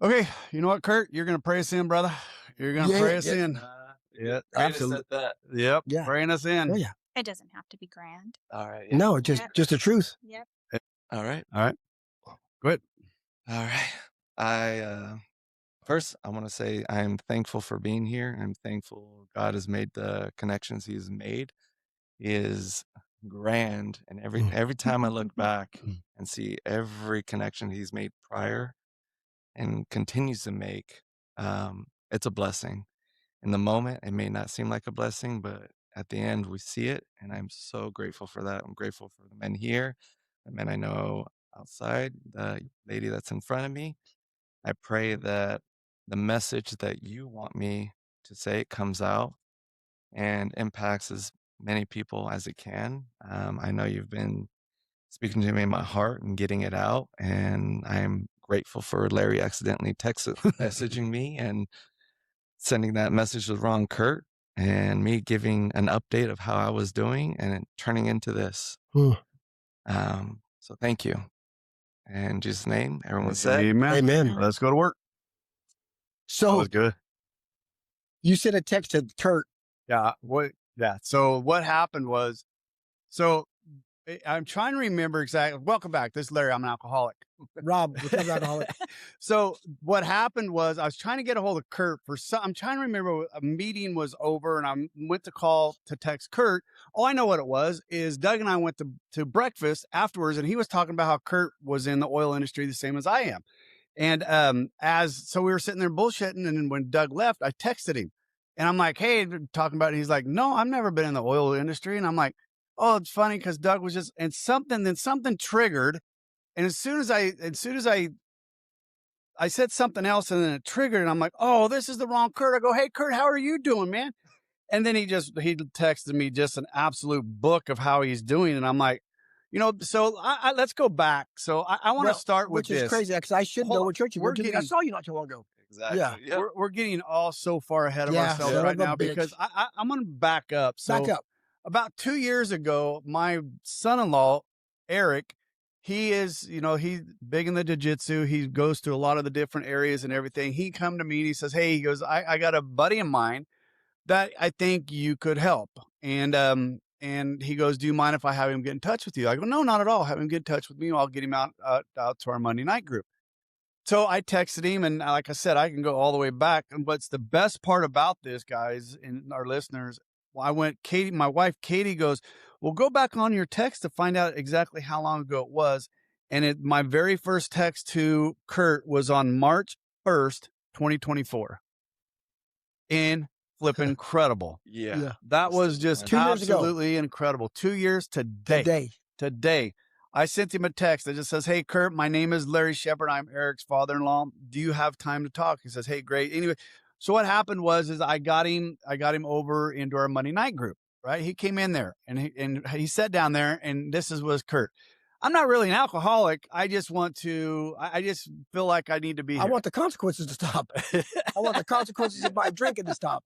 Okay, you know what, Kurt? You're gonna pray us in, brother. You're gonna Yeah, pray us yeah, in. Yeah, Great to absolutely. set that. yep, Yeah. praying us Oh, in. yeah. It doesn't have to be grand. All right. Yeah. No, just Yep. just the truth. Yep. All right. All right, go ahead. All right. First, I want to say I'm thankful for being here. I'm thankful God has made the connections He's made. He is grand, and every time I look back Mm. and see every connection He's made prior and continues to make, it's a blessing. In the moment, it may not seem like a blessing, but at the end, we see it, and I'm so grateful for that. I'm grateful for the men here, the men I know outside, the lady that's in front of me. I pray that the message that you want me to say comes out and impacts as many people as it can. I know you've been speaking to me in my heart and getting it out, and I'm grateful for Larry accidentally messaging me and sending that message to the wrong Kurt, and me giving an update of how I was doing and it turning into this. Mm. So thank you. In Jesus' name, everyone said, Amen. Amen. Let's go to work. That So was good. you sent a text to Kurt. Yeah. What? Yeah. So what happened was, so I'm trying to remember exactly. Welcome back. This is Larry. I'm an alcoholic. Rob, become alcoholic. So what happened was I was trying to get a hold of Kurt for some. I'm trying to remember a meeting was over and I went to text Kurt. Oh, I know what it was. Is Doug and I went to breakfast afterwards, and he was talking about how Kurt was in the oil industry the same as I am. And so we were sitting there bullshitting, and then when Doug left, I texted him, and I'm like, "Hey," talking about it. He's like, "No, I've never been in the oil industry," and I'm like, "Oh, it's funny because Doug was just," and something triggered. And as soon as I said something else and then it triggered and I'm like, oh, this is the wrong Kurt. I go, hey, Kurt, how are you doing, man? And then he texted me just an absolute book of how he's doing. And I'm like, so let's go back. So I want to start with which is this. crazy because I should Hold know on. what church you We're went to. I getting- saw you not too long ago. exactly. Yeah. Yep. We're getting all so far ahead of Yeah, ourselves son right of a now bitch. because I'm going to back up. So Back up. about 2 years ago, my son-in-law, Eric, he is, he's big in the jiu-jitsu. He goes to a lot of the different areas and everything. He come to me and he says, hey, he goes, I got a buddy of mine that I think you could help. And he goes, do you mind if I have him get in touch with you? I go, no, not at all. Have him get in touch with me. I'll get him out to our Monday night group. So I texted him, and like I said, I can go all the way back. And what's the best part about this, guys, and our listeners, my wife, Katie goes, well, go back on your text to find out exactly how long ago it was. And my very first text to Kurt was on March 1st, 2024. Flipping incredible. Yeah. That was just 2 years ago. absolutely incredible. 2 years today. I sent him a text that just says, hey, Kurt, my name is Larry Shepard. I'm Eric's father-in-law. Do you have time to talk? He says, hey, great. Anyway, so what happened is I got him over into our Monday night group, right? He came in there and he sat down there, and was Kurt. I'm not really an alcoholic. I just feel like I need to be here. I want the consequences to stop. I want the consequences of my drinking to stop.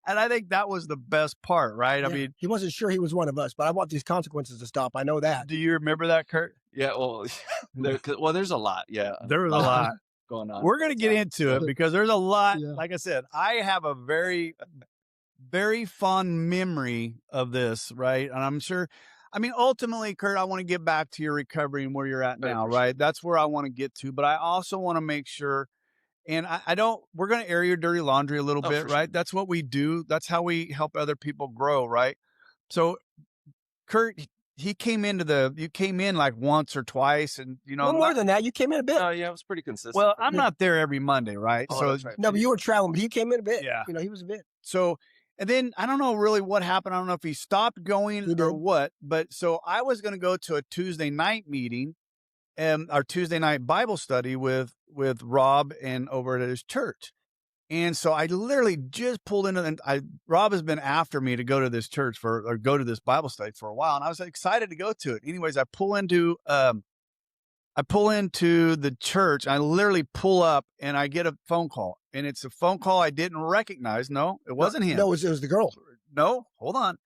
And I think that was the best part, right? Yeah. I mean, he wasn't sure he was one of us, but I want these consequences to stop. I know that. do you remember that, Kurt? Yeah. Well, there's a lot. Yeah. There was a lot going on. We're going to get into it because there's a lot. Yeah. Like I said, I have a very, very fond memory of this, right? And I'm sure, ultimately, Kurt, I want to get back to your recovery and where you're at now, right? That's where I want to get to. But I also want to make sure, and we're going to air your dirty laundry a little bit, right? Sure. That's what we do. That's how we help other people grow, right? So, Kurt, you came in like once or twice, and more than that. You came in a bit. Oh yeah, it was pretty consistent. Well, I'm not there every Monday, right? Oh, that's right. No, but you were traveling, but he came in a bit. Yeah. He was a bit. So, and then I don't know really what happened. I don't know if he stopped going or what, but so I was going to go to a Tuesday night meeting, our Tuesday night Bible study with Rob and over at his church. And so I literally just pulled into, and Rob has been after me to go to this church go to this Bible study for a while. And I was excited to go to it. Anyways, I pull into the church. I literally pull up and I get a phone call, and it's a phone call I didn't recognize. No, it wasn't him. No, it was the girl. No, hold on.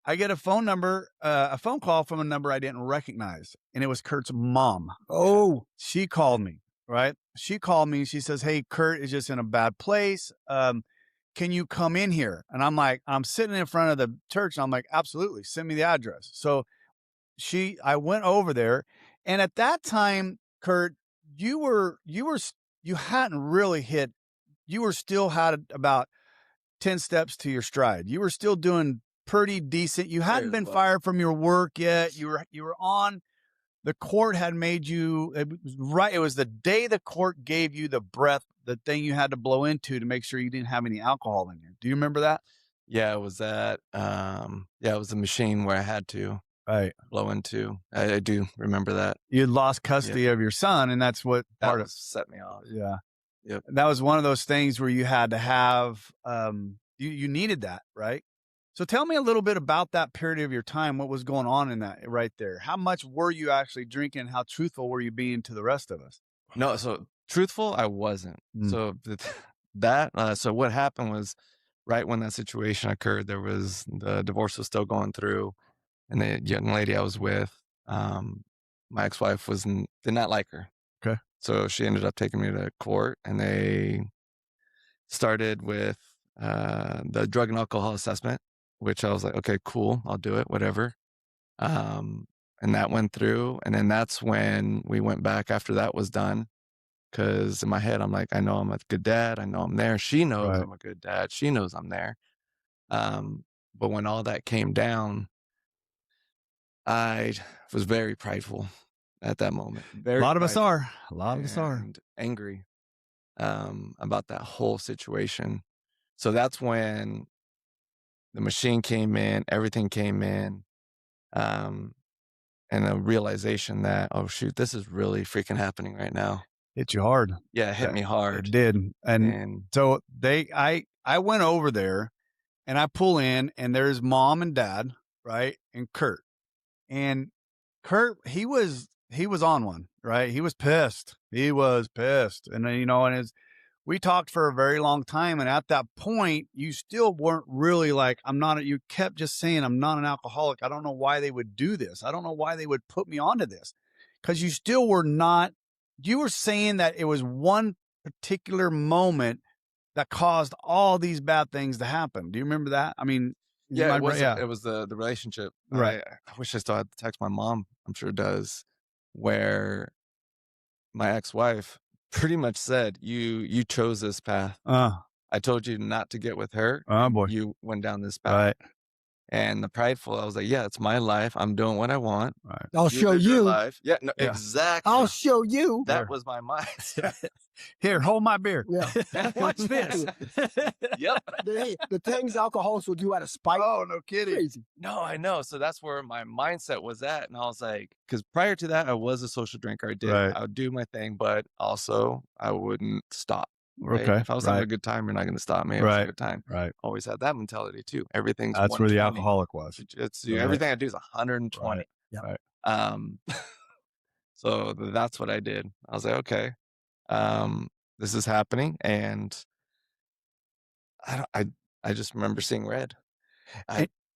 I get a phone call from a number I didn't recognize, and it was Kurt's mom. Oh, she called me. right? She called me and she says, "Hey, Kurt is just in a bad place. Can you come in here?" And I'm sitting in front of the church and I'm like, "Absolutely, send me the address." So I went over there, and at that time, Kurt, you hadn't really hit. You were still had about 10 steps to your stride. You were still doing pretty decent. You hadn't been fired from your work yet. You were on the court had made you it was right. It was the day the court gave you the breath, the thing you had to blow into to make sure you didn't have any alcohol in you. Do you remember that? Yeah, it was that. Yeah, it was the machine where I had to Right. blow into. I do remember that. You had lost custody of your son, and that's what That was set me off. yeah. Yep. That was one of those things where you had to have you needed that, right? So tell me a little bit about that period of your time. What was going on in that right there? How much were you actually drinking? How truthful were you being to the rest of us? No, so truthful, I wasn't. Mm. So so what happened was right when that situation occurred, the divorce was still going through, and the young lady I was with, my ex-wife did not like her. Okay. So she ended up taking me to court, and they started with the drug and alcohol assessment, which I was like, okay, cool, I'll do it, whatever. And that went through, and then that's when we went back after that was done. Because in my head, I'm like, I know I'm a good dad. I know I'm there. She knows Right. I'm a good dad. She knows I'm there. But when all that came down, I was very prideful at that moment. Very A lot of us prideful are. A lot of us are. and angry about that whole situation. So that's when the machine came in, everything came in, and a realization that, oh shoot, this is really freaking happening right now. Hit you hard. Yeah, it hit me hard. It did. And And so I went over there and I pull in and there's mom and dad, right? And Kurt. And Kurt, he was on one, right? He was pissed. He was pissed. And then, and we talked for a very long time. And at that point, you still weren't really like, you kept just saying, I'm not an alcoholic. I don't know why they would do this. I don't know why they would put me onto this. Because you still were not, you were saying that it was one particular moment that caused all these bad things to happen. Do you remember that? I mean, yeah, it was the relationship. Right. I wish I still had to text my mom. I'm sure it does. Where my ex-wife pretty much said, "You chose this path. I told you not to get with her. Boy. You went down this path." Right. And the prideful, I was like, "Yeah, it's my life. I'm doing what I want. Right. I'll show live your you. life." Yeah, no, Yeah. exactly. I'll show you. That was my mindset. Here, hold my beer. Yeah. Watch this. Yep. The things alcoholics will do out of spite. Oh, no kidding. Crazy. No, I know. So that's where my mindset was at. And I was like, because prior to that, I was a social drinker. Right. I would do my thing, but also I wouldn't stop. Right? Okay. If I was having a good time, you're not going to stop me. It was a good time. Right. Always had that mentality too. Everything's That's where the 120. alcoholic was. It's Right. everything I do is 120. Right. Yeah. Right. So that's what I did. I was like, okay, this is happening, and I just remember seeing red.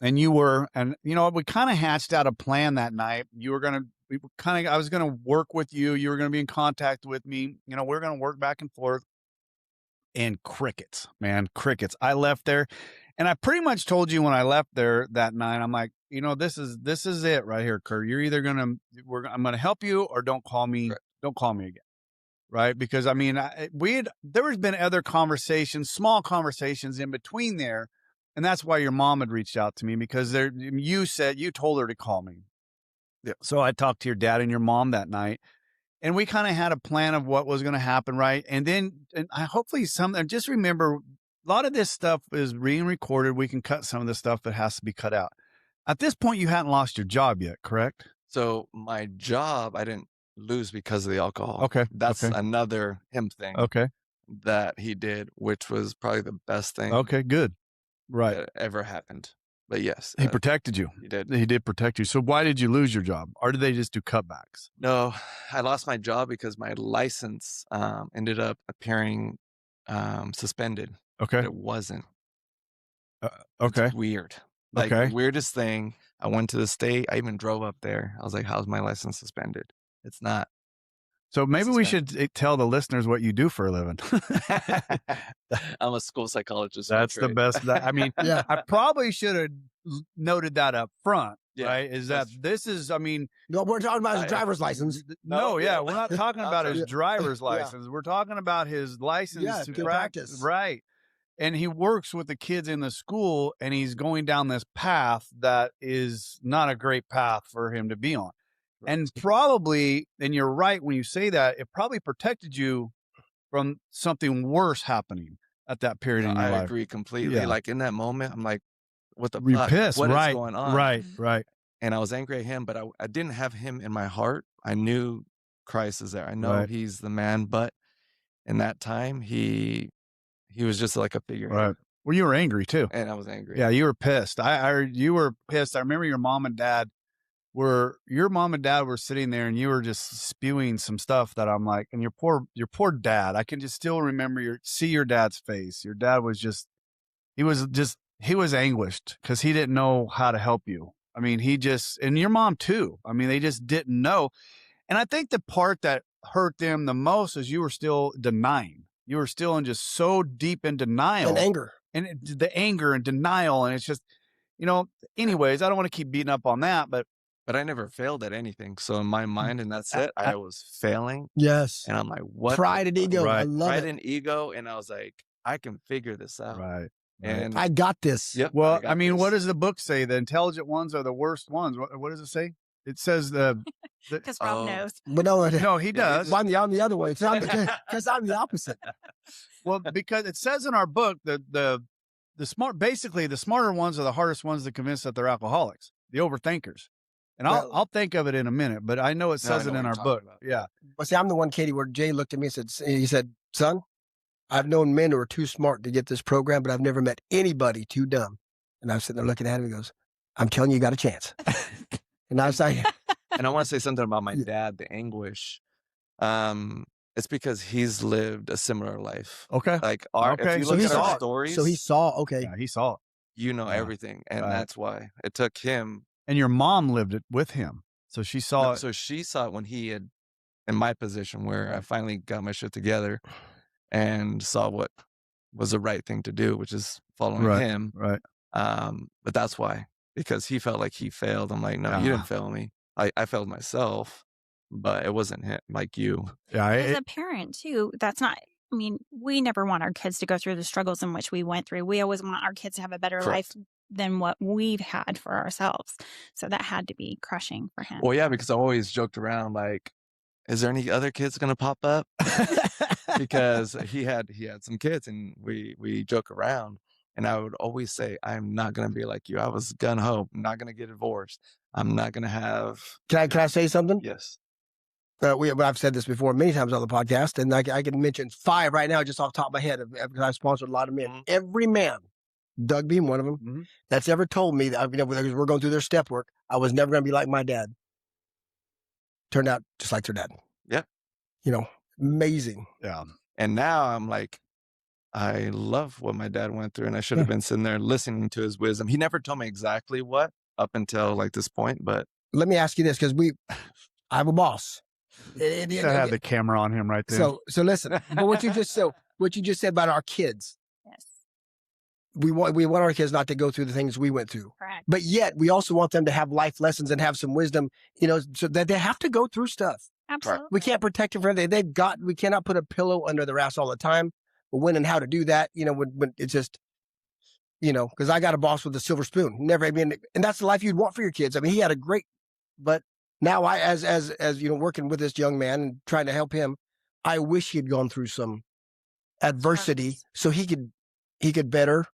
And you were, and we kind of hatched out a plan that night. I was going to work with you. You were going to be in contact with me. We were going to work back and forth. And crickets, man, crickets. I left there and I pretty much told you when I left there that night, I'm like, this is it right here, Kurt. You're either I'm going to help you or don't call me. Right. Don't call me again. Right. Because I mean, there has been other conversations, small conversations in between there. And that's why your mom had reached out to me, because you told her to call me. Yeah. So I talked to your dad and your mom that night. And we kind of had a plan of what was going to happen, right? And then, hopefully just remember, a lot of this stuff is being recorded. We can cut some of the stuff that has to be cut out. At this point, you hadn't lost your job yet, correct? So my job, I didn't lose because of the alcohol. Okay. That's another him thing. Okay. That he did, which was probably the best thing. Okay, good. Right. That ever happened. But yes. He protected you. He did. He did protect you. So why did you lose your job? Or did they just do cutbacks? No, I lost my job because my license ended up appearing suspended. Okay. But it wasn't. Okay. It's weird. Like the weirdest thing. I went to the state. I even drove up there. I was like, how's my license suspended? It's not. So maybe is we bad. should tell the listeners what you do for a living. I'm a school psychologist. by That's the trade. best. I mean, Yeah. I probably should have noted that up front, Yeah, right? Is that that's- this is, I mean, No, we're talking about his I- driver's license. no, yeah. we're not talking about his Yeah. driver's Yeah. license. We're talking about his license Yeah, to to practice. practice. Right. And he works with the kids in the school, and he's going down this path that is not a great path for him to be on. And probably, and you're right when you say that, it probably protected you from something worse happening at that period No, in your I life. agree completely. Yeah. Like in that moment, I'm like, what the You're fuck? pissed, What is right? going on? Right, Mhm. right. And I was angry at him, but I didn't have him in my heart. I knew Christ is there. I know Right. he's the man, but in that time, he was just like a figurehead. Right. Well, you were angry too. And I was angry. Yeah, you were pissed. You were pissed. I remember your mom and dad were sitting there, and you were just spewing some stuff that I'm like, and your poor dad. I can just still remember see your dad's face. Your dad was he was anguished because he didn't know how to help you. I mean, and your mom too. I mean, they just didn't know. And I think the part that hurt them the most is you were still denying. You were still in just so deep in denial And anger. and the anger and denial. And it's just, anyways, I don't want to keep beating up on that, but But I never failed at anything. So in my mind, and that's it, I was failing. Yes. And I'm like, what? the Pride and fuck? ego. I Right. love Pride it. and ego. And I was like, I can figure this out. right. And I got this. yep. Well, got I mean, what this. does the book say? The intelligent ones are the worst ones. What does it say? It says Because Rob Oh. knows. But no, no, he does. I'm the other way. Because I'm the opposite. Well, because it says in our book that the smarter ones are the hardest ones to convince that they're alcoholics, the overthinkers. And Well- I'll think of it in a minute, but I know it No, I says know it in what our you're book. talking about. Yeah. But see, I'm the one, Katie, where Jay looked at me and said, son, I've known men who are too smart to get this program, but I've never met anybody too dumb. And I was sitting there looking at him. He goes, I'm telling you, you got a chance. And I was like, And I want to say something about my Yeah. dad, the anguish. It's because he's lived a similar life. Okay. Like Okay, if you so look he at saw our it. stories, so he saw, okay. Yeah, he saw it. you know Yeah. everything. And Right. that's why it took him. And your mom lived it with him. So she saw No, it. so she saw it when he had, in my position where I finally got my shit together and saw what was the right thing to do, which is following Right. him. Right. But that's why, because he felt like he failed. I'm like, no, you didn't fail me. I failed myself, but it wasn't him, like you. Yeah. As a parent, too, that's not, I mean, we never want our kids to go through the struggles in which we went through. We always want our kids to have a better Correct. life than what we've had for ourselves. So that had to be crushing for him. Well, yeah, because I always joked around like, is there any other kids gonna pop up? Because he had some kids, and we joke around, and I would always say, I'm not gonna be like you. I was gun ho. I'm not gonna get divorced. I'm not gonna have. Can I say something? Yes. I've said this before many times on the podcast, and I can mention 5 right now just off the top of my head because I've sponsored a lot of men. Mhm. Every man, Doug being one of them, Mhm. that's ever told me that, because we're going through their step work, I was never going to be like my dad. Turned out just like their dad. Yep. Amazing. Yeah. And now I'm like, I love what my dad went through, and I should have been sitting there listening to his wisdom. He never told me exactly what up until like this point, but Let me ask you this, because I have a boss. Should have the camera on him right there. So listen, but what you just said about our kids, Yes, we want our kids not to go through the things we went through. correct. But yet we also want them to have life lessons and have some wisdom, so that they have to go through stuff. Absolutely. We can't protect them from anything. We cannot put a pillow under their ass all the time. But when and how to do that, when it's just, because I got a boss with a silver spoon. And that's the life you'd want for your kids. I mean, he had a great, but now as working with this young man and trying to help him, I wish he had gone through some adversity so he could better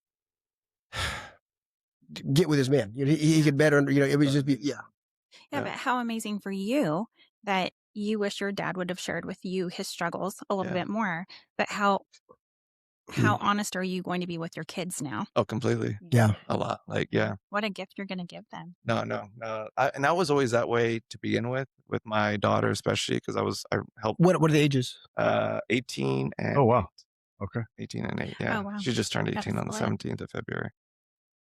get with his men. He could better, it would just be, Yeah, but how amazing for you that you wish your dad would have shared with you his struggles a little Yeah. bit more. But how honest are you going to be with your kids now? oh, completely. Yeah. A lot. Like, yeah. What a gift you're going to give them. No. And I was always that way to begin with my daughter, especially because I helped What are the ages? 18 and Oh, wow. Okay. 18 and 8. Yeah. Oh, wow. She just turned That's 18 on the split. 17th of February.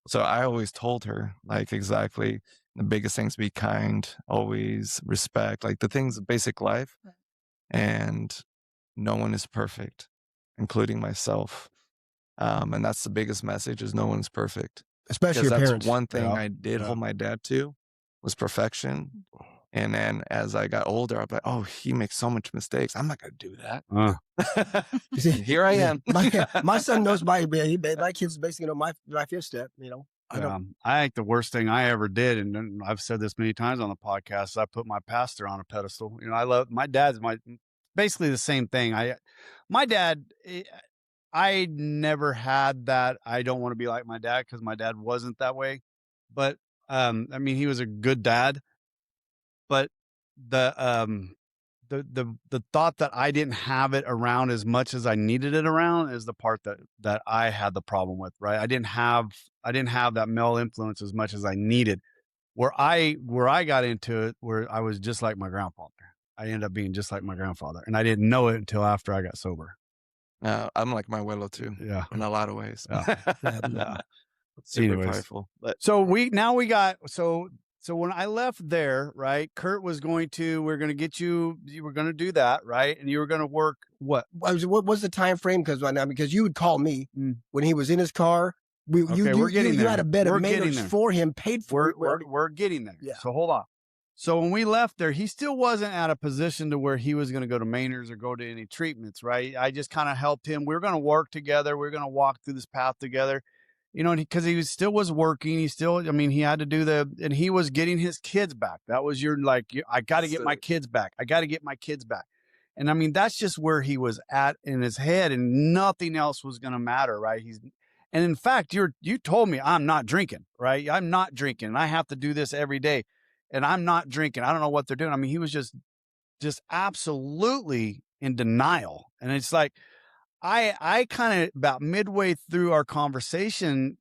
So I always told her, like, exactly the biggest things: be kind, always respect, like the things of basic life. Right. and no one is perfect, including myself. And that's the biggest message, is no one's perfect. Especially Because your that's parents. one thing Yeah, I did yeah. hold my dad to, was perfection. And then as I got older, I'm like, oh, he makes so much mistakes. I'm not going to do that. You see, Here I am. my son knows my kids basically know my fifth step. You know, I don't. I think the worst thing I ever did, and I've said this many times on the podcast, is I put my pastor on a pedestal. You know, I love my dad's basically the same thing. My dad, I never had that. I don't want to be like my dad, because my dad wasn't that way. But I mean, he was a good dad. But the thought that I didn't have it around as much as I needed it around is the part that I had the problem with, right? I didn't have that male influence as much as I needed. Where I got into it, where I was just like my grandfather. I ended up being just like my grandfather, and I didn't know it until after I got sober. I'm like my abuelo too, Yeah. in a lot of ways. Yeah. Yeah. Super Anyways. prideful. But So when I left there, right, Kurt was we're going to get you were going to do that, right? And you were going to work what? What was the time frame? Because you would call me Mm. when he was in his car. We're getting you there. had a bed We're of getting Maynard's there. for him, paid for. We're getting there. Yeah. So hold on. So when we left there, he still wasn't at a position to where he was going to go to Maynard's or go to any treatments, right? I just kind of helped him. We were going to work together. We were going to walk through this path together, you know, because he still was working. He had to do and he was getting his kids back. That was I got to get my kids back. I got to get my kids back. And I mean, that's just where he was at in his head, and nothing else was going to matter, right? And in fact, you told me I'm not drinking, right? I'm not drinking, and I have to do this every day, and I'm not drinking. I don't know what they're doing. I mean, he was just absolutely in denial. And it's like, I kind of, about midway through our conversation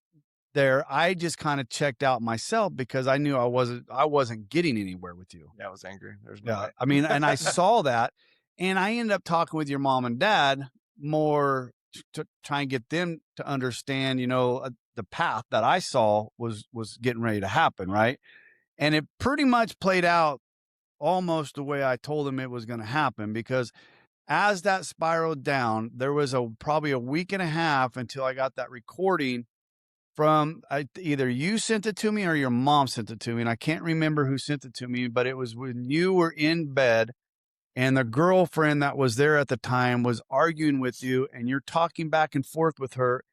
there, I just kind of checked out myself, because I knew I wasn't getting anywhere with you. yeah, I was angry. There's no way. I mean, and I saw that, and I ended up talking with your mom and dad more to try and get them to understand, you know, the path that I saw was getting ready to happen. Right. And it pretty much played out almost the way I told them it was going to happen, because as that spiraled down, there was probably a week and a half until I got that recording from either you sent it to me or your mom sent it to me. And I can't remember who sent it to me, but it was when you were in bed and the girlfriend that was there at the time was arguing with you, and you're talking back and forth with her.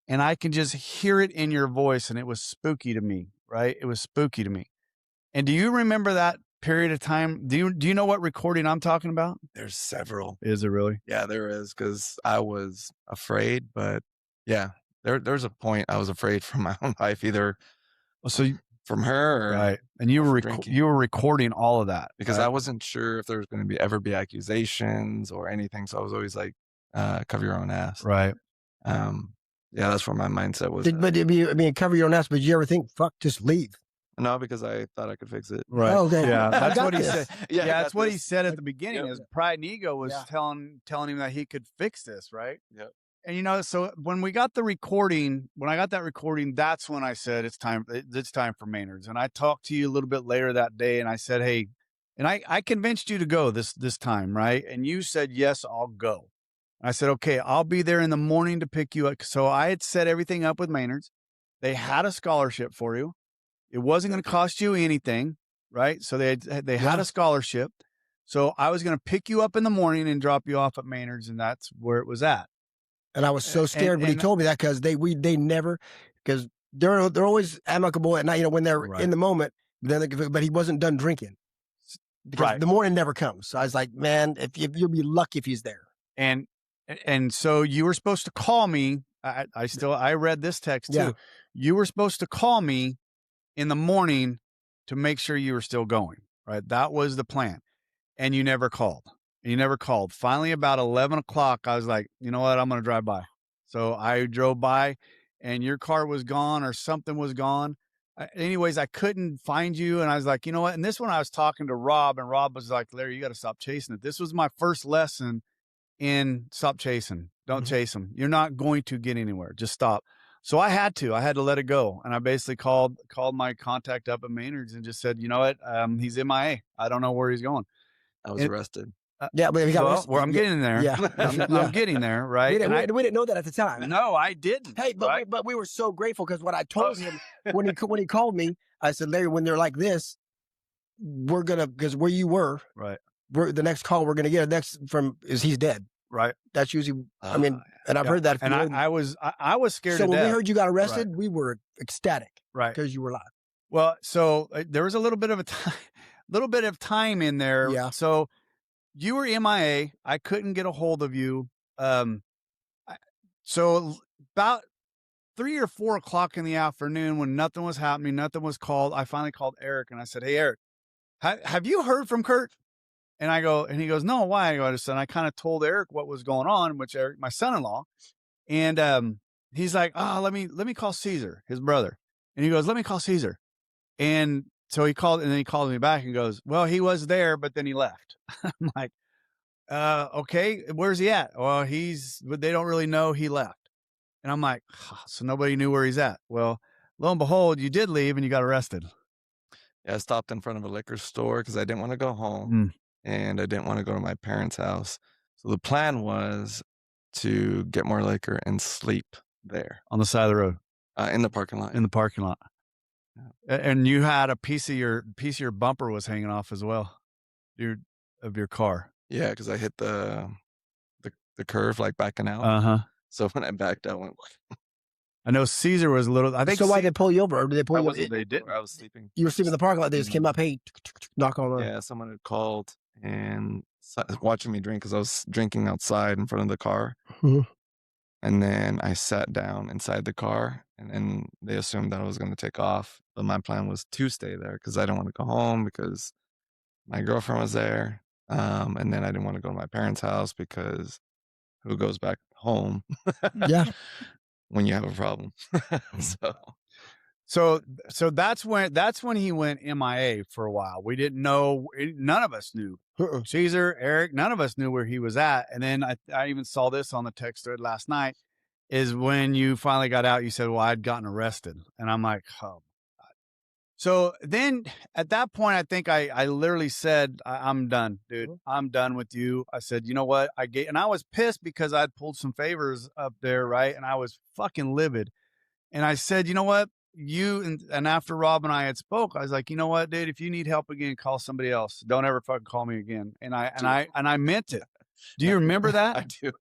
And I can just hear it in your voice. And it was spooky to me, right? It was spooky to me. And do you remember that period of time? Do you know what recording I'm talking about? There's several. Is it really? Yeah, there is, because I was afraid. But yeah, there's a point I was afraid for my own life, either from her or right. And you were recording all of that, because right? I wasn't sure if there was going to ever be accusations or anything. So I was always like, cover your own ass. Right. Yeah, that's where my mindset was. But I mean, cover your own ass. But did you ever think, fuck, just leave? No, because I thought I could fix it. Right. Oh, okay. Yeah, that's what he this. said. Yeah, that's what he said at the beginning. Yep. Is pride and ego was Yeah. telling him that he could fix this, right? Yep. And you know, so when I got that recording, that's when I said it's time for Maynard's. And I talked to you a little bit later that day, and I said, hey, and I convinced you to go this time, right? And you said, yes, I'll go. And I said, okay, I'll be there in the morning to pick you up. So I had set everything up with Maynard's. They had a scholarship for you. It wasn't going to cost you anything, right? So they had a scholarship. So I was going to pick you up in the morning and drop you off at Maynard's, and that's where it was at. And I was so scared when he told me that, because they never, because they're always amicable at night, you know, when they're in the moment. But he wasn't done drinking, because the morning never comes. So I was like, man, if you'll be lucky if he's there. And so you were supposed to call me. I read this text too. Yeah. You were supposed to call me in the morning to make sure you were still going, right? That was the plan. And you never called. Finally, about 11 o'clock, I was like, you know what? I'm going to drive by. So I drove by, and your car was gone, or something was gone. Anyways, I couldn't find you. And I was like, you know what? And this one, I was talking to Rob, and Rob was like, Larry, you got to stop chasing it. This was my first lesson in stop chasing. Don't chase them. You're not going to get anywhere. Just stop. So I had to let it go. And I basically called my contact up at Maynard's and just said, you know what? He's MIA. I don't know where he's going. I was arrested. Yeah, but he got Well, arrested. I'm getting there. Yeah. I'm getting there, right? We didn't know that at the time. No, I didn't. Hey, but right? we were so grateful because what I told him when he called me, I said, Larry, when they're like this, we're gonna, because where you were, right, the next call we're gonna get next from is he's dead. right. That's usually, I mean, and I've heard that. And I was scared. So to when death. we heard you got arrested, we were ecstatic, right, because you were alive. Well, so there was a little bit of time in there. Yeah. So you were MIA. I couldn't get a hold of you. So about 3 or 4 o'clock in the afternoon, when nothing was happening, nothing was called, I finally called Eric and I said, "Hey, Eric, have you heard from Kurt?" And he goes, "No, why?" And I kind of told Eric what was going on, which Eric, my son-in-law, and he's like, "Oh, let me call Caesar, his brother." And he goes, "Let me call Caesar." And so he called, and then he called me back and goes, "Well, he was there, but then he left." I'm like, okay, where's he at? Well, they don't really know, he left. And I'm like, so nobody knew where he's at. Well, lo and behold, you did leave and you got arrested. Yeah, I stopped in front of a liquor store because I didn't want to go home and I didn't want to go to my parents' house. So the plan was to get more liquor and sleep there On the side of the road. in the parking lot. In the parking lot. Yeah. And you had a piece of your bumper was hanging off as well. Of your car. Yeah, because I hit the curve like backing out. Uh-huh. So when I backed out, I went. I know Caesar was a little. I think So. Why did they pull you over? Or did they pull you over? They didn't. I was sleeping. You were sleeping in the parking lot. They just came up. Hey, knock on the. Yeah, someone had called and watching me drink because I was drinking outside in front of the car. Mhm. And then I sat down inside the car, and then they assumed that I was going to take off. But my plan was to stay there because I didn't want to go home because my girlfriend was there. And then I didn't want to go to my parents' house because who goes back home? Yeah. When you have a problem. So that's when he went MIA for a while. We didn't know. None of us knew. Caesar, Eric, none of us knew where he was at. And then I even saw this on the text thread last night. Is when you finally got out, you said, "Well, I'd gotten arrested," and I'm like, "Oh." So then at that point, I think I literally said, "I'm done, dude. I'm done with you." I said, "You know what?" And I was pissed because I'd pulled some favors up there, right? And I was fucking livid. And I said, "You know what? And after Rob and I had spoke, I was like, you know what, dude, if you need help again, call somebody else. Don't ever fucking call me again." And I meant it. Do you remember that? I do.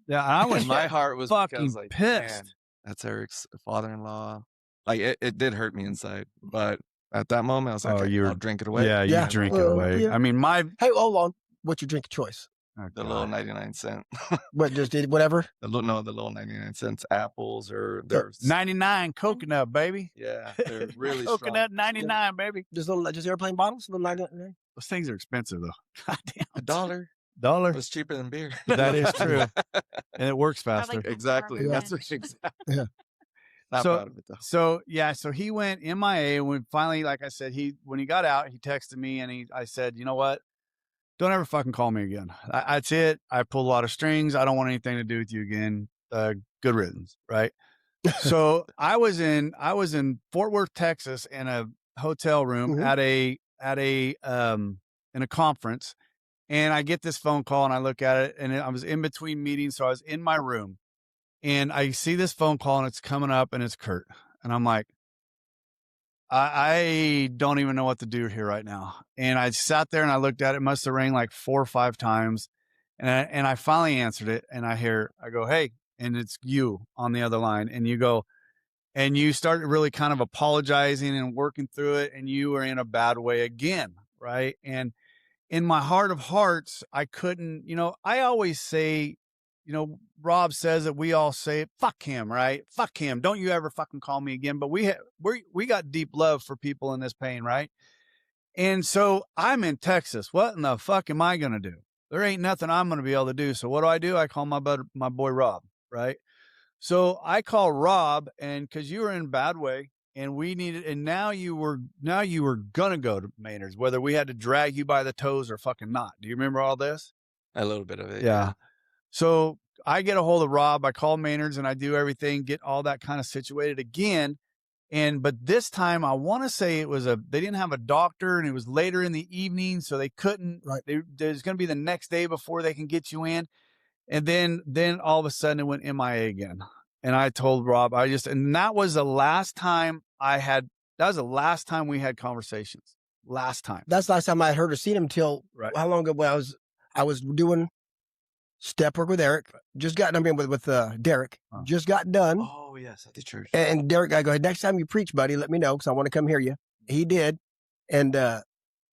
Yeah. And I was And my heart was fucking like, pissed. Man, that's Eric's father-in-law. Like it did hurt me inside, but at that moment I was like, I'll drink it away. Yeah, you drink it away. Yeah. I mean, Hey, hold on. What's your drink of choice? The little 99-cent. What, just did whatever? The little 99 cents apples or there's 99 coconut, baby. Yeah, they're really coconut strong. 99, baby. Just airplane bottles? Little 99? Those things are expensive though. God damn. $1 was cheaper than beer. That is true. And it works faster. Exactly. Yeah. That's what exactly. Yeah. Not proud of it though. So he went MIA when finally, like I said, when he got out, he texted me and I said, "You know what? Don't ever fucking call me again. That's it. I pulled a lot of strings. I don't want anything to do with you again. Good riddance." Right. So I was in Fort Worth, Texas, in a hotel room at a in a conference, and I get this phone call and I look at it, and I was in between meetings, so I was in my room, and I see this phone call and it's coming up and it's Kurt, and I'm like, I don't even know what to do here right now. And I sat there and I looked at it. It must have rang like 4 or 5 times. And I finally answered it. And I go, "Hey," and it's you on the other line. And you go, and you started really kind of apologizing and working through it. And you were in a bad way again. Right. And in my heart of hearts, I couldn't, I always say, Rob says that we all say, "Fuck him," right? "Fuck him. Don't you ever fucking call me again." But we got deep love for people in this pain, right? And so I'm in Texas. What in the fuck am I going to do? There ain't nothing I'm going to be able to do. So what do? I call my boy Rob, right? So I call Rob, and cause you were in a bad way and we needed, and now you were going to go to Maynard's, whether we had to drag you by the toes or fucking not. Do you remember all this? A little bit of it. Yeah. So I get a hold of Rob, I call Maynard's and I do everything, get all that kind of situated again. But this time I want to say they didn't have a doctor, and it was later in the evening, so they couldn't. Right. There's going to be the next day before they can get you in. And then all of a sudden it went MIA again. And I told Rob, and that was the last time we had conversations. Last time. That's the last time I had heard or seen him till how long ago? When I was doing step work with Eric. Just got with Derek. Just got done. Oh yes, at the church. And Derek, I go, next time you preach, buddy, let me know because I want to come hear you. He did, and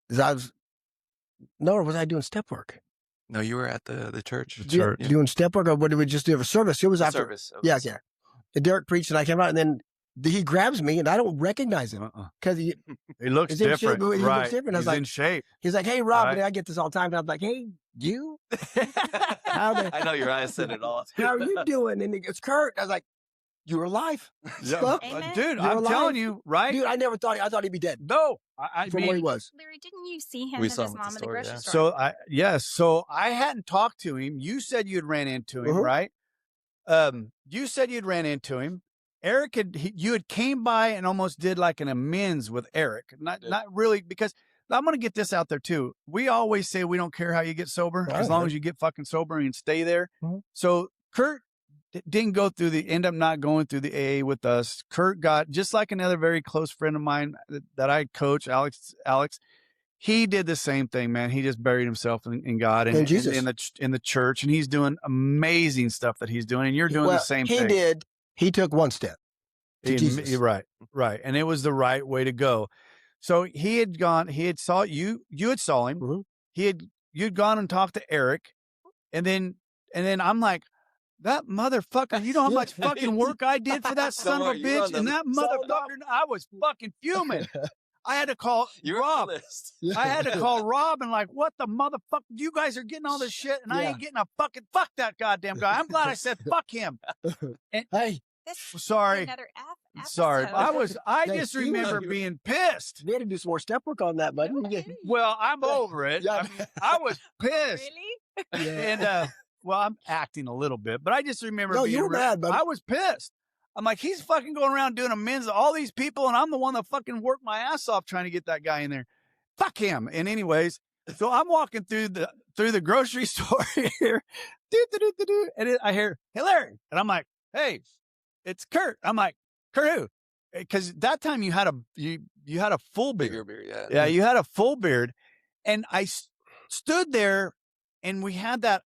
was I doing step work? No, you were at the church. Doing step work, or what did we just do a service? It was after service. Yeah. And Derek preached, and I came out, and then he grabs me, and I don't recognize him because he looks different. He looks different. I was He's in shape. He's like, "Hey, Rob," and I get this all the time, and I'm like, "Hey, you." I know your eyes said it all. How are you doing? And it's Kurt. I was like, "You're alive." Yeah. Dude, I'm telling you, right? Dude, I thought he'd be dead. No, from where he was. Larry, didn't you see him We with saw his him at the mom at the store, grocery yeah. store? So I hadn't talked to him. You said you'd ran into him, right? You said you'd ran into him. Eric you had came by and almost did like an amends with Eric. Not really, because I'm going to get this out there too. We always say we don't care how you get sober, as long as you get fucking sober and stay there. So Kurt didn't end up not going through the AA with us. Kurt got, just like another very close friend of mine that I coach, Alex, he did the same thing, man. He just buried himself in God and Jesus. in the church, and he's doing amazing stuff that he's doing, and you're doing the same thing. He did. He took one step to Jesus. Right. And it was the right way to go. So he had saw you had saw him. You'd gone and talked to Eric, and then I'm like, that motherfucker, you know how much fucking work I did for that son of a bitch? And that motherfucker, I was fucking fuming. I had to call Rob. I had to call Rob and like, what the motherfucker? You guys are getting all this shit, and I ain't getting a fucking fuck that goddamn guy. I'm glad I said fuck him. And, sorry. Sorry. I just remember being pissed. We had to do some more step work on that, buddy. Well, I'm over it. Yeah. I mean, I was pissed. Really? And well, I'm acting a little bit, but I just remember No, being you were mad, buddy. I was pissed. I'm like, he's fucking going around doing amends to all these people, and I'm the one that fucking worked my ass off trying to get that guy in there. Fuck him. And anyways, so I'm walking through the grocery store here, and I hear, "Hey, Larry," and I'm like, "Hey, it's Kurt." I'm like, "Kurt who?" Because that time you had a full beard. Bigger beard, yeah. Yeah, you had a full beard, and I stood there, and we had that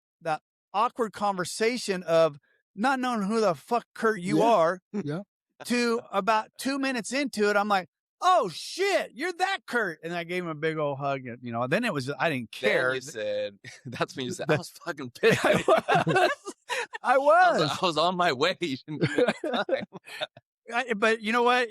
awkward conversation of not knowing who the fuck Kurt you are. Yeah. To about 2 minutes into it, I'm like, "Oh shit, you're that Kurt," and I gave him a big old hug. And, then it was, I didn't care. Then you said, that's when you said, I was fucking pissed. I was. I was on my way. You didn't give me time. But you know what?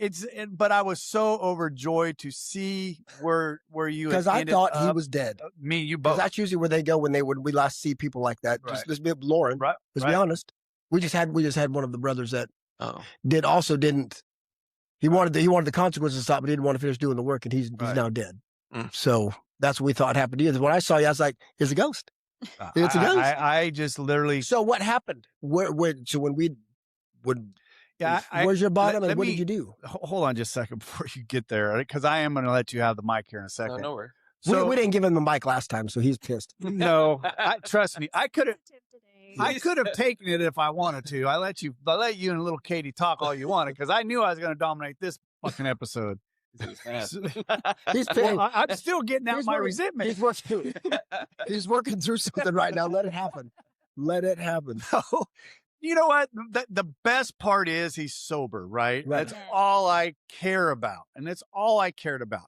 But I was so overjoyed to see where you, because I thought he was dead. Me, you both. That's usually where they go when we last see people like that. Right. Just be Lauren. Right. Let's be honest. We just had one of the brothers that didn't. He wanted the consequences to stop, but didn't want to finish doing the work, and he's now dead. So that's what we thought happened to you. When I saw you, I was like, "It's a ghost. It's a ghost." I just literally. So what happened? So when we would. Yeah, where's your bottom, and what did you do? Hold on just a second before you get there, because I am going to let you have the mic here in a second. No worries. So we didn't give him the mic last time, so he's pissed. No, trust me, I could have taken it if I wanted to. I let you and little Katie talk all you wanted, because I knew I was going to dominate this fucking episode. He's pissed. Well, I'm still getting out my resentment. He's working through something right now. Let it happen. Let it happen. No. You know what? The best part is he's sober, right? That's all I care about. And that's all I cared about.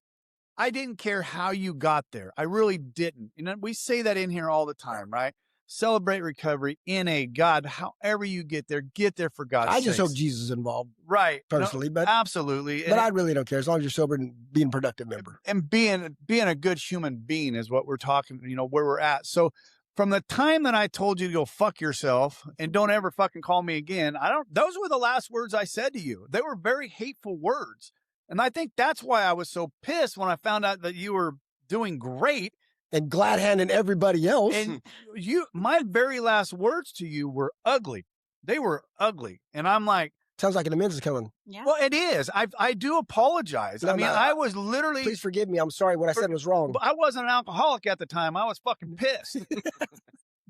I didn't care how you got there. I really didn't. And we say that in here all the time, right? Celebrate recovery, NA, God, however you get there for God's sake. I just hope Jesus is involved. Right. Personally, but absolutely. But I really don't care as long as you're sober and being a productive member. And being a good human being is what we're talking, where we're at. So from the time that I told you to go fuck yourself and don't ever fucking call me again, those were the last words I said to you. They were very hateful words. And I think that's why I was so pissed when I found out that you were doing great. And glad handing everybody else. And my very last words to you were ugly. They were ugly. And I'm like, Sounds like an amends is coming. Yeah. Well, it is. I do apologize. No, I mean, no, I was literally. Please forgive me. I'm sorry. What I said was wrong. I wasn't an alcoholic at the time. I was fucking pissed.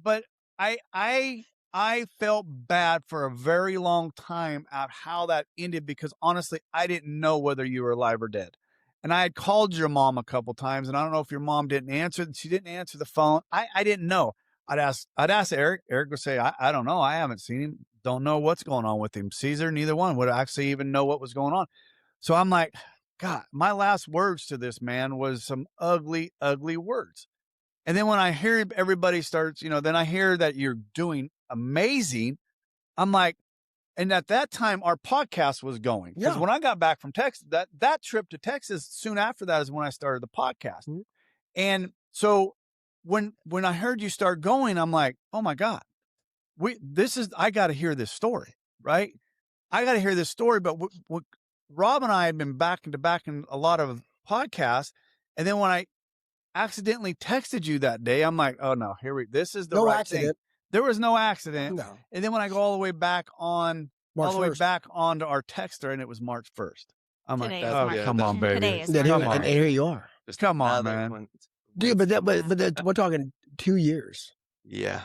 But I felt bad for a very long time at how that ended because honestly, I didn't know whether you were alive or dead. And I had called your mom a couple times, and I don't know if your mom didn't answer. She didn't answer the phone. I didn't know. I'd ask Eric. Eric would say, I don't know. I haven't seen him. Don't know what's going on with him. Caesar, neither one would actually even know what was going on. So I'm like, God, my last words to this man was some ugly, ugly words. And then when I hear everybody starts, then I hear that you're doing amazing. I'm like, and at that time, our podcast was going. Because when I got back from Texas, that trip to Texas, soon after that is when I started the podcast. Mm-hmm. And so when I heard you start going, I'm like, oh my God, I got to hear this story, right? I got to hear this story. But Rob and I had been back to back in a lot of podcasts. And then when I accidentally texted you that day, I'm like, oh no, this is the right accident. Thing. There was no accident. No. And then when I go all the way back on, back onto our texter, and it was March 1st. I'm Today like, come on, baby. Today is Come on. And here you are. Just come on, man. Dude, but we're talking 2 years. Yeah.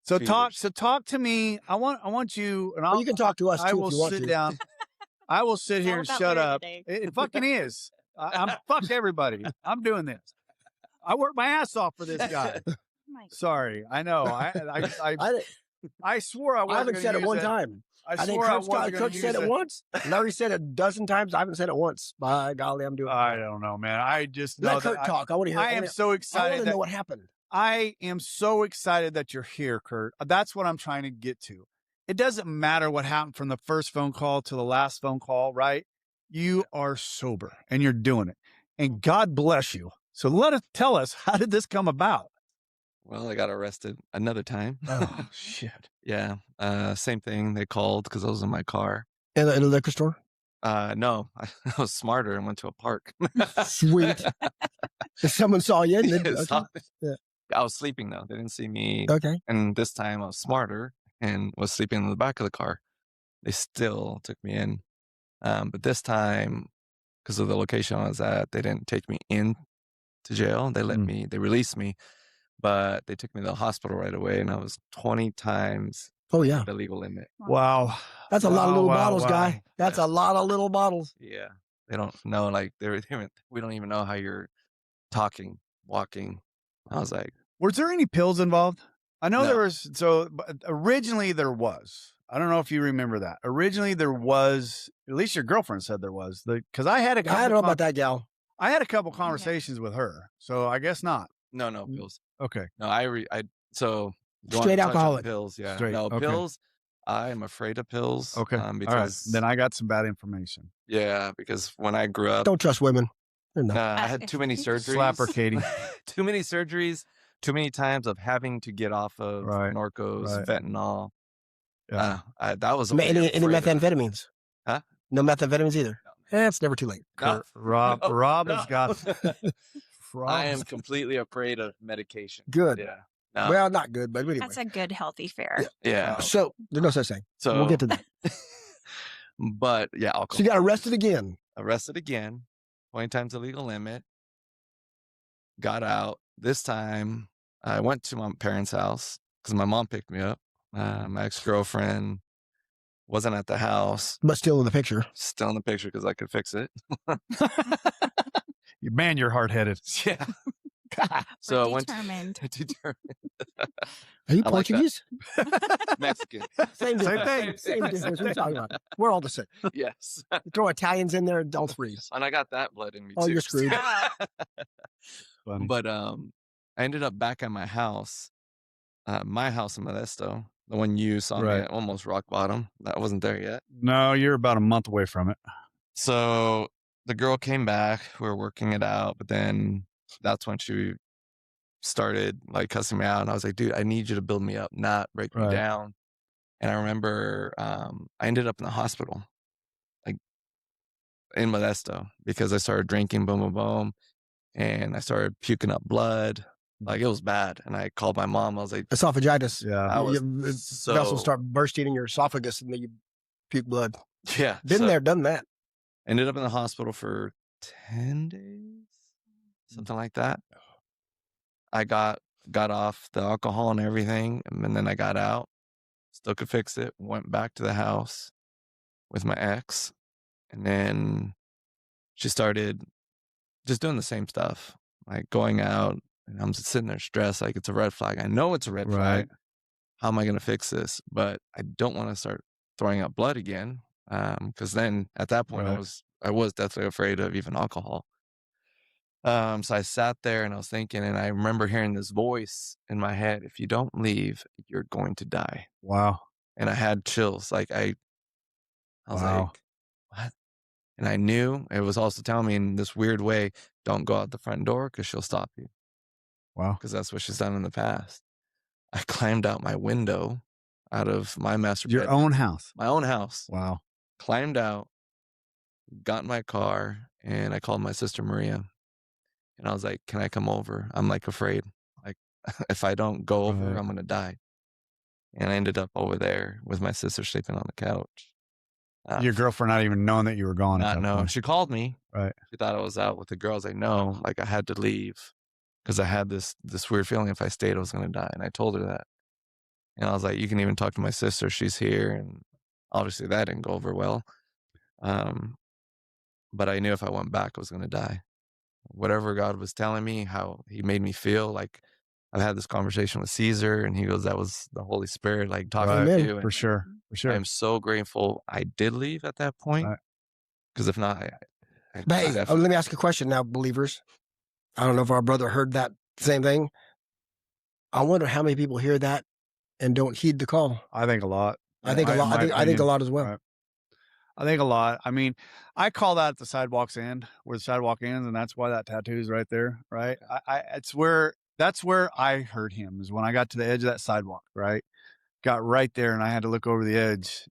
So talk to me. I want you, and you can talk to us too. I will if you want sit to. down. I will sit here and shut up. Today. It fucking is. I'm fuck everybody. I'm doing this. I work my ass off for this guy. Sorry, I know. I swore I wasn't. I haven't said it one time. I think Coach said it once. Larry said it a dozen times. I haven't said it once. By golly, I'm doing it. I don't know, man. I just know let Kurt talk. I want to hear. I am so excited. I want to know what happened. I am so excited that you're here, Kurt. That's what I'm trying to get to. It doesn't matter what happened from the first phone call to the last phone call, right? You are sober and you're doing it. And God bless you. So tell us, how did this come about? Well, I got arrested another time. Oh, shit. Yeah. Same thing. They called because I was in my car. In a liquor store? No, I was smarter and went to a park. Sweet. Someone saw you. Yeah. I was sleeping though. They didn't see me. Okay. And this time I was smarter and was sleeping in the back of the car. They still took me in. But this time, because of the location I was at, they didn't take me in to jail. They released me, but they took me to the hospital right away, and I was 20 times the legal limit. Wow. That's a lot of little bottles, guy. That's a lot of little bottles. Yeah. They don't know, like, we don't even know how you're talking, walking. I was like. Was there any pills involved? I know No. there was. So originally there was. I don't know if you remember that. Originally there was, at least your girlfriend said there was. Because I had a couple. I don't know about that gal. I had a couple conversations with her. So I guess not. No pills. Okay. No, so. Straight alcoholic. Pills, yeah. Straight, no, okay. Pills. I am afraid of pills. Okay. Because, all right. Then I got some bad information. Yeah, because when I grew up. Don't trust women. I had too many surgeries. Slap her, Katie. Too many surgeries. Too many times of having to get off of Norcos, fentanyl. Yeah. That was any methamphetamines? Huh? No methamphetamines either. It's never too late. No. Rob has got. I am completely afraid of medication. Good. Yeah. No. Well, not good, but anyway. That's a good, healthy fare. Yeah. So there's no such thing. So we'll get to that. But yeah, alcohol. So you got arrested again. 20 times the legal limit. Got out. This time I went to my parents' house because my mom picked me up. My ex-girlfriend wasn't at the house. But still in the picture. Still in the picture because I could fix it. Man, you're hard-headed. Yeah. So I went determined. Are you Portuguese? Mexican. Same thing. Same difference. What are you talking about? We're all the same. Yes. You throw Italians in there, all three. And I got that blood in me Oh, too. you're screwed. But I ended up back at my house in Modesto, the one you saw me at almost rock bottom. I wasn't there yet. No, you're about a month away from it. So the girl came back. We were working it out, but then that's when she started like cussing me out. And I was like, dude, I need you to build me up, not break me down. And I remember I ended up in the hospital, like in Modesto, because I started drinking, boom, boom, boom. And I started puking up blood. Like it was bad. And I called my mom. I was like, esophagitis. Yeah. Vessels start bursting in your esophagus and then you Puke blood. Yeah. Been so there, done that. Ended up in the hospital for 10 days, something like that. I got off the alcohol and everything, and then I got out, still could fix it, went back to the house with my ex, and then she started just doing the same stuff, like going out, and I'm just sitting there stressed, like it's a red flag. I know it's a red flag. How am I going to fix this? But I don't want to start throwing up blood again, because then at that point I was deathly afraid of even alcohol. So I sat there and I was thinking, and I remember hearing this voice in my head: "If you don't leave, you're going to die." Wow. And I had chills. Like I was Wow. like, "What?" And I knew it was also telling me in this weird way, "Don't go out the front door because she'll stop you." Wow. Because that's what she's done in the past. I climbed out my window, out of my master Your bedroom, own house. my own house. Wow. Climbed out, got in my car, and I called my sister Maria. And I was like, "Can I come over? I'm like afraid. Like if I don't go over, Right. I'm gonna die." And I ended up over there with my sister sleeping on the couch. Your girlfriend not even knowing that you were gone at Not that knowing. point. She called me. Right. She thought I was out with the girls. I know, like I had to leave because I had this weird feeling if I stayed, I was gonna die. And I told her that. And I was like, "You can even talk to my sister. She's here." And obviously that didn't go over well. But I knew if I went back, I was gonna die. Whatever God was telling me, how he made me feel. Like I've had this conversation with Caesar, and he goes, "That was the Holy Spirit, like talking Right. to Amen. you." For And sure. For I sure. am so grateful I did leave at that point, Right. because if not, I But hey, definitely. let me ask a question now, believers. I don't know if our brother heard that same thing. I wonder how many people hear that and don't heed the call. I think a lot. I think a In lot. my I think a opinion. lot as well. Right. I think a lot. I mean, I call that the sidewalk's end, where the sidewalk ends, and that's why that tattoo's right there, right? That's where I heard him, is when I got to the edge of that sidewalk, right? Got right there, and I had to look over the edge,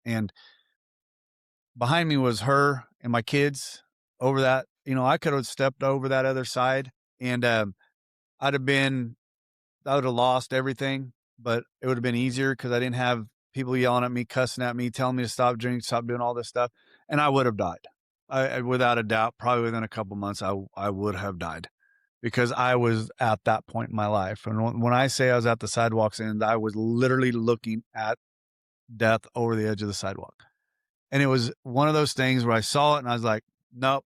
and behind me was her and my kids over that. I could have stepped over that other side, and I would have lost everything, but it would have been easier because I didn't have people yelling at me, cussing at me, telling me to stop drinking, stop doing all this stuff, and I would have died. I without a doubt, probably within a couple months, I would have died, because I was at that point in my life. And when I say I was at the sidewalk's end, I was literally looking at death over the edge of the sidewalk. And it was one of those things where I saw it and I was like, nope,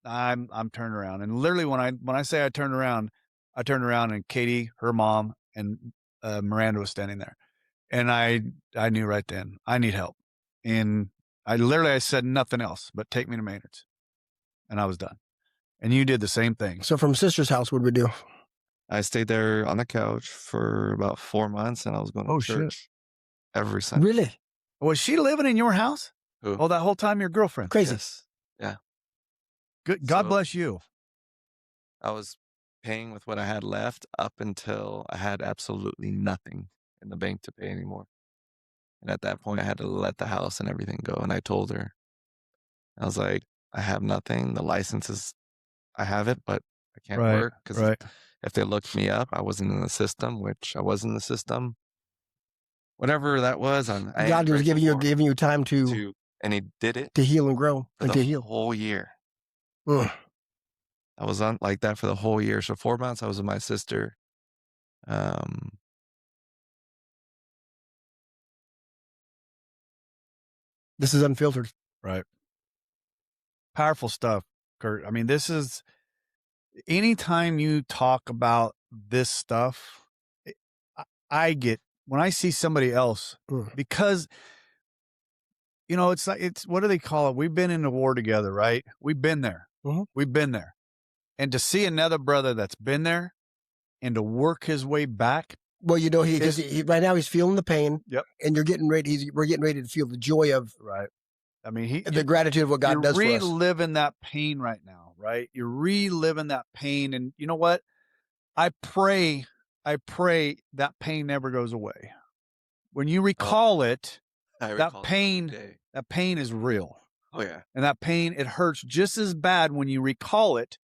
I'm turned around. And literally when I say I turned around and Katie, her mom, and Miranda was standing there. And I knew right then I need help. And I said nothing else but take me to Maynard's. And I was done. And you did the same thing. So from sister's house, what did we do? I stayed there on the couch for about 4 months, and I was going to church every Sunday. Really? Was she living in your house? Who? Oh, that whole time, your girlfriend? Crazy. Yes. Yeah. Good. God So- bless you. I was paying with what I had left up until I had absolutely nothing in the bank to pay anymore. And at that point, I had to let the house and everything go. And I told her, I was like, "I have nothing. The licenses, I have it, but I can't work because if they looked me up, I wasn't in the system, which I was in the system. Whatever that was, God was giving you time to, and he did it to heal and grow for and the to heal. whole year. Ugh. I was on like that for the whole year. So 4 months I was with my sister. This is unfiltered. Right. Powerful stuff, Kurt. I mean, this is, anytime you talk about this stuff, I get, when I see somebody else, because, it's like, what do they call it? We've been in the war together, right? We've been there. Mhm. We've been there. And to see another brother that's been there and to work his way back. Well, he right now he's feeling the pain. Yep. And we're getting ready to feel the joy of, right. I mean, the gratitude of what God does for us. You're reliving that pain right now, right? You're reliving that pain. And you know what? I pray that pain never goes away. When you recall it, that pain is real. Oh, yeah. And that pain, it hurts just as bad when you recall it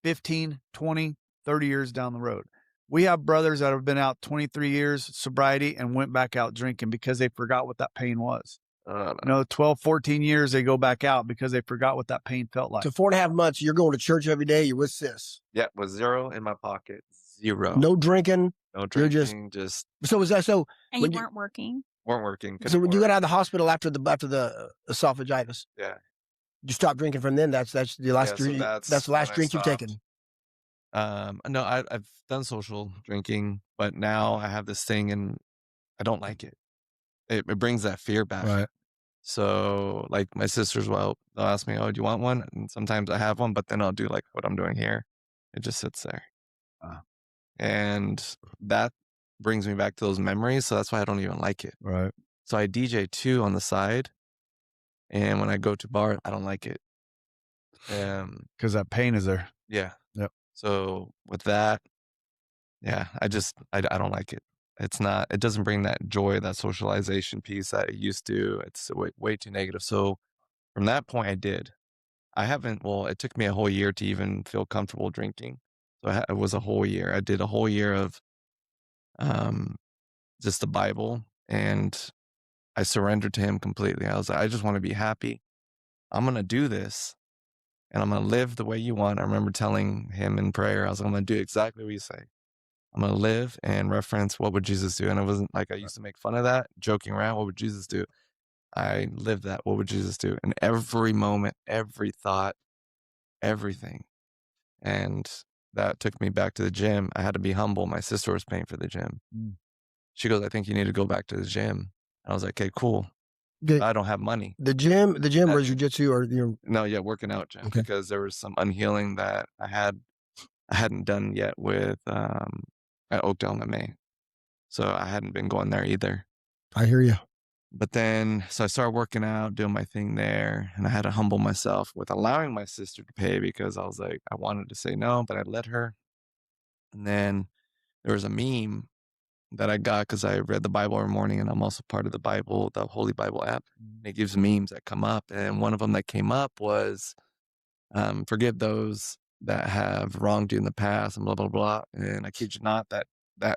15, 20, 30 years down the road. We have brothers that have been out 23 years sobriety and went back out drinking because they forgot what that pain was. No. 12, 14 years, they go back out because they forgot what that pain felt like. So 4.5 months, you're going to church every day. You're with sis. Yeah, with zero in my pocket. Zero. No drinking. No You're drinking. just. So was that so? And you weren't working. Weren't working. So when you got out of the hospital after the esophagitis, Yeah. you stopped drinking from then. That's the last drink. That's the last drink you've taken. No, I've done social drinking, but now I have this thing and I don't like it. It brings that fear back. Right. So like my sisters, they'll ask me, "Oh, do you want one?" And sometimes I have one, but then I'll do like what I'm doing here. It just sits there. And that brings me back to those memories. So that's why I don't even like it. Right. So I DJ too on the side. And when I go to bar, I don't like it. Because that pain is there. Yeah. Yep. So with that, yeah, I don't like it. It doesn't bring that joy, that socialization piece that it used to. It's way too negative. So from that point, I did. It took me a whole year to even feel comfortable drinking. So it was a whole year. I did a whole year of just the Bible, and I surrendered to him completely. I was like, I just want to be happy. I'm going to do this, and I'm going to live the way you want. I remember telling him in prayer, I was like, I'm going to do exactly what you say. I'm going to live and reference what would Jesus do. And it wasn't like I used to make fun of that, joking around. What would Jesus do? I lived that. What would Jesus do? And every moment, every thought, everything. And that took me back to the gym. I had to be humble. My sister was paying for the gym. She goes, I think you need to go back to the gym. I was like, okay, cool. I don't have money. The gym or jiu-jitsu or No, yeah, working out gym, because there was some unhealing that I hadn't done yet with at Oakdale MMA. So I hadn't been going there either. I hear you. But then, so I started working out, doing my thing there, and I had to humble myself with allowing my sister to pay, because I was like, I wanted to say no, but I let her. And then there was a meme that I got because I read the Bible every morning, and I'm also part of the Holy Bible app. And it gives memes that come up. And one of them that came up was, forgive those that have wronged you in the past, and blah, blah, blah. And I kid you not, that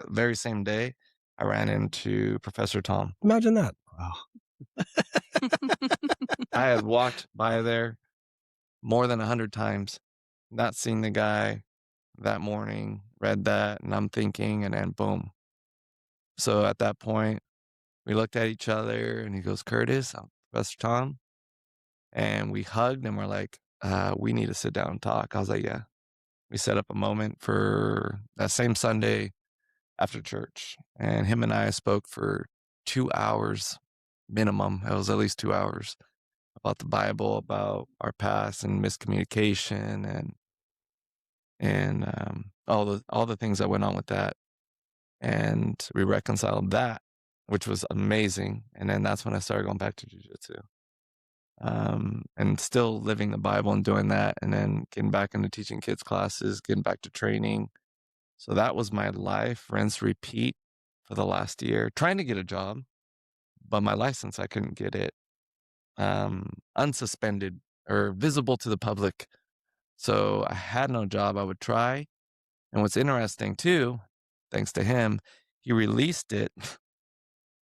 very same day, I ran into Professor Tom. Imagine that. Wow. I had walked by there more than 100 times, not seen the guy that morning, read that, and I'm thinking, and then boom. So at that point, we looked at each other, and he goes, Curtis, I'm Professor Tom. And we hugged, and we're like, we need to sit down and talk. I was like, yeah. We set up a moment for that same Sunday after church. And him and I spoke for 2 hours minimum. It was at least 2 hours about the Bible, about our past and miscommunication, and all the things that went on with that. And we reconciled that, which was amazing. And then that's when I started going back to jiu-jitsu. And still living the Bible and doing that, and then getting back into teaching kids classes, getting back to training. So that was my life, rinse, repeat for the last year, trying to get a job, but my license, I couldn't get it unsuspended or visible to the public. So I had no job. I would try. And what's interesting too, thanks to him, he released it.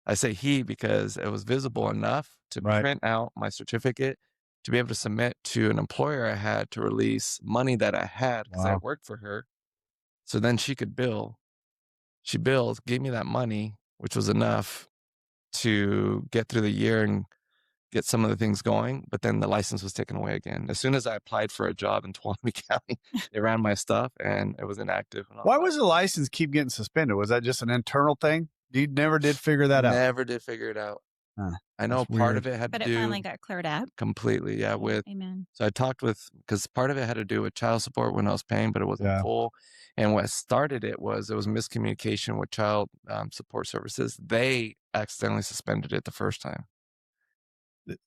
I say he because it was visible enough to print out my certificate to be able to submit to an employer I had to release money that I had because I worked for her. So then she could bill. She billed, gave me that money, which was enough to get through the year and get some of the things going. But then the license was taken away again. As soon as I applied for a job in Tuolumne County, they ran my stuff and it was inactive. Why was the license keep getting suspended? Was that just an internal thing? You never did figure that out? Never did figure it out. Huh, I know part of it had to do. But it finally got cleared up. Completely, yeah. Amen. So I talked because part of it had to do with child support when I was paying, but it wasn't full. And what started it was miscommunication with child support services. They accidentally suspended it the first time.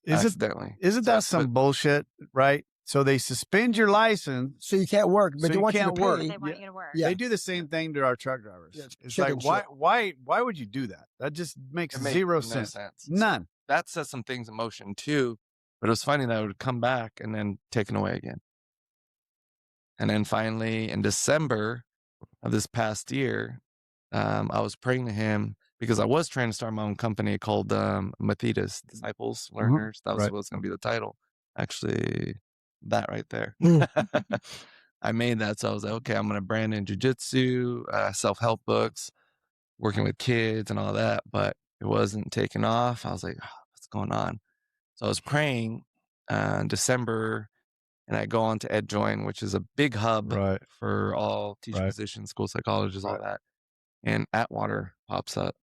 Isn't that some bullshit, right? So they suspend your license, so you can't work, but so they want can't you to work. pay. They want you to work. They do the same thing to our truck drivers. Yeah, it's like why would you do that? That just makes zero sense. None. So that set some things in motion too. But it was funny that it would come back and then taken away again. And then finally in December of this past year, I was praying to him because I was trying to start my own company called Mathetas, Disciples, Learners. That was Right. what's going to be the title. Actually, that right there. I made that. So I was like, okay, I'm going to brand in jujitsu, self-help books, working with kids and all that. But it wasn't taking off. I was like, oh, what's going on? So I was praying in December, and I go on to EdJoin, which is a big hub Right. for all teacher Right. positions, school psychologists, all Right. that. And Atwater pops up.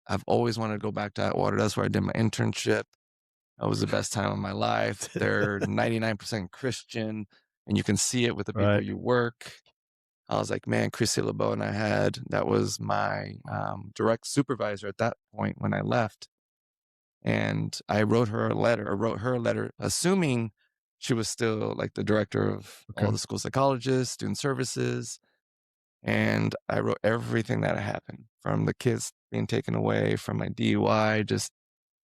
I've always wanted to go back to Atwater. That's where I did my internship. That was the best time of my life. They're 99% Christian, and you can see it with the people Right. you work. I was like, man, Chrissy LeBeau and I had, that was my direct supervisor at that point when I left. And I wrote her a letter, assuming she was still like the director of all the school psychologists, student services. And I wrote everything that had happened, from the kids being taken away, from my DUI, just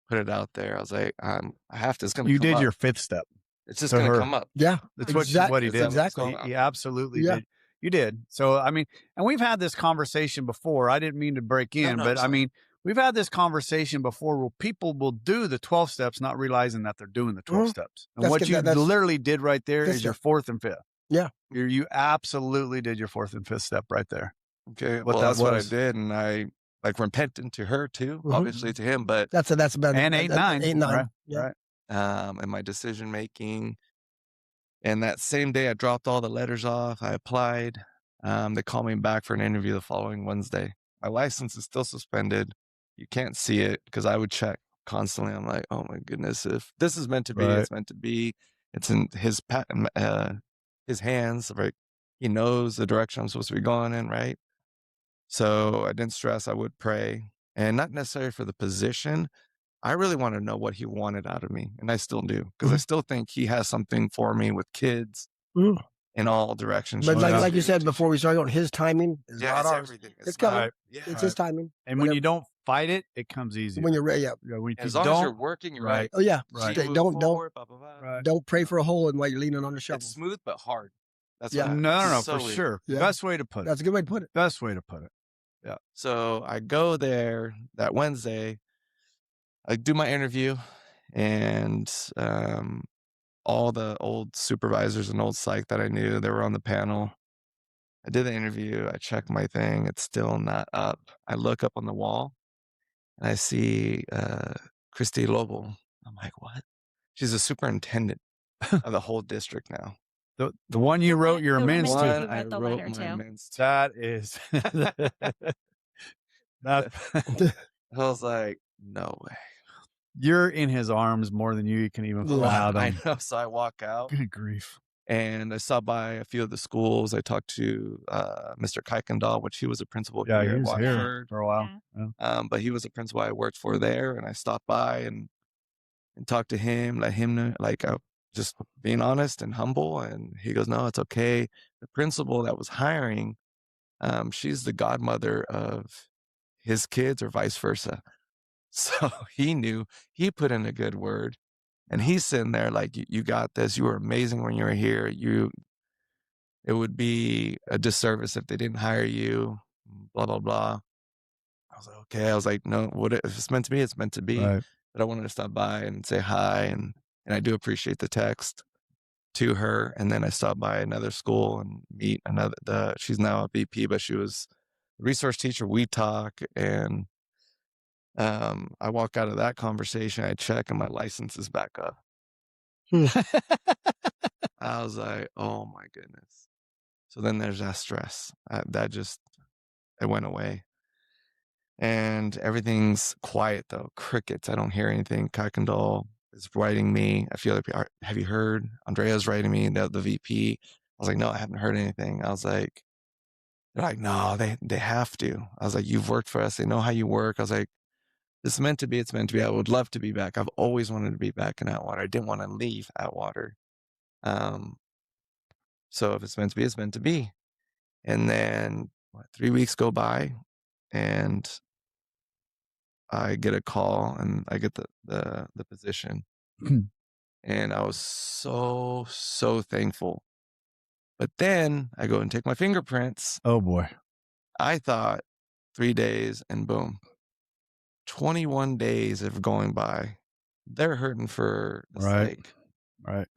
put it out there. I was like, I have to, it's going to You come did up. your fifth step. It's just to going to her. come up. Yeah. That's Exact- what he did. exactly. He absolutely Yeah. did. You did. So, I mean, and we've had this conversation before. I didn't mean to break in, No, but it's I fine. mean, we've had this conversation before where people will do the 12 steps, not realizing that they're doing the 12 steps. And That's what good. you That's- literally did right there fifth is your step. fourth and fifth. Yeah. You absolutely did your fourth and fifth step right there. Okay. What Well, that that's what I was. did. And I like repentant to her too, obviously to him, but That's about And 8-9. 8-9. Right. Yeah. Right. in my decision making. And that same day I dropped all the letters off. I applied. They called me back for an interview the following Wednesday. My license is still suspended. You can't see it because I would check constantly. I'm like, oh my goodness, if this is meant to be, Right. it's meant to be. It's in his his hands, right? He knows the direction I'm supposed to be going in, right? So I didn't stress. I would pray, and not necessarily for the position. I really want to know what he wanted out of me, and I still do, because I still think he has something for me with kids Mhm. in all directions. But yeah. like you said before we started going, his timing is yeah, not it's ours. everything. It's not- coming. Yeah. It's his timing. And when you don't fight it, it comes easy. When you're ready, yeah. When As you long as you're don't, working, you're right. right. Oh yeah. Right. Keep Stay- moving don't forward, blah, blah, blah. Right. don't pray for a hole while you're leaning on a shovel. It's smooth but hard. That's Yeah. what No, so for weird. sure. Yeah. Best way to put it. That's a good way to put it. Best way to put it. So I go there that Wednesday. I do my interview, and all the old supervisors and old psych that I knew, they were on the panel. I did the interview. I checked my thing. It's still not up. I look up on the wall, and I see Christy Lobo. I'm like, what? She's a superintendent of the whole district now. The one you wrote your the amends woman to. you One, I wrote the wrote letter my to. amends to. That is that I was like, no way. you're in his arms more than you can even Yeah. I fathom. know. So I walk out, Good grief. and I stopped by a few of the schools. I talked to Mr. Kuykendall, which he was a principal Yeah, here he at was here Watford. for a while. Yeah. Yeah. But he was a principal I worked for there, and I stopped by and talked to him, let him know, like, just being honest and humble. And he goes, no, it's okay. The principal that was hiring, she's the godmother of his kids, or vice versa. So he knew, he put in a good word, and he's sitting there like, you got this. You were amazing when you were here. It would be a disservice if they didn't hire you, blah, blah, blah. I was like, okay. I was like, no, if it's meant to be, it's meant to be. Right. But I wanted to stop by and say hi, and I do appreciate the text to her. And then I stopped by another school and meet she's now a VP, but she was a resource teacher. We talk, and I walk out of that conversation, I check, and my license is back up. I was like, oh my goodness. So then there's that stress. It went away. And everyth's quiet though. Crickets. I don't hear anything. Kuykendall is writing me. I feel like, have you heard? Andrea's writing me, the VP. I was like, no, I haven't heard anything. I was like, they're like, no, they have to. I was like, you've worked for us. They know how you work. I was like, this is meant to be. It's meant to be. I would love to be back. I've always wanted to be back in Atwater. I didn't want to leave Atwater. So if it's meant to be, it's meant to be. And then 3 weeks go by, and I get a call, and I get the position. And I was so thankful. But then I go and take my fingerprints. Oh boy. I thought 3 days, and boom. 21 days of going by. They're hurting for the Right. steak. Right.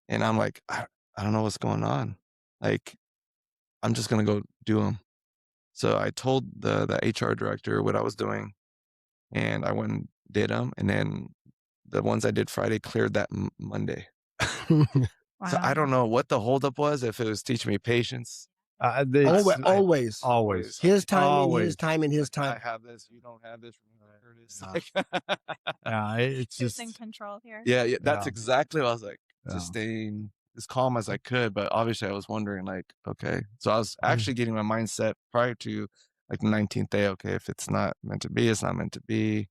And I'm like, I don't know what's going on. Like, I'm just gonna go do them. So I told the HR director what I was doing, and I went and did them. And then the ones I did Friday cleared that Monday. So I don't know what the holdup was. If it was teaching me patience. Always. His timing, his timing, his I time. have this. You don't have this. It's No. like, Yeah, it's Who's just in control here? yeah, that's Yeah. exactly what I was like. Yeah. Just staying as calm as I could, but obviously I was wondering, like, okay. So I was actually getting my mindset prior to like the 19th day. Okay, if it's not meant to be, it's not meant to be.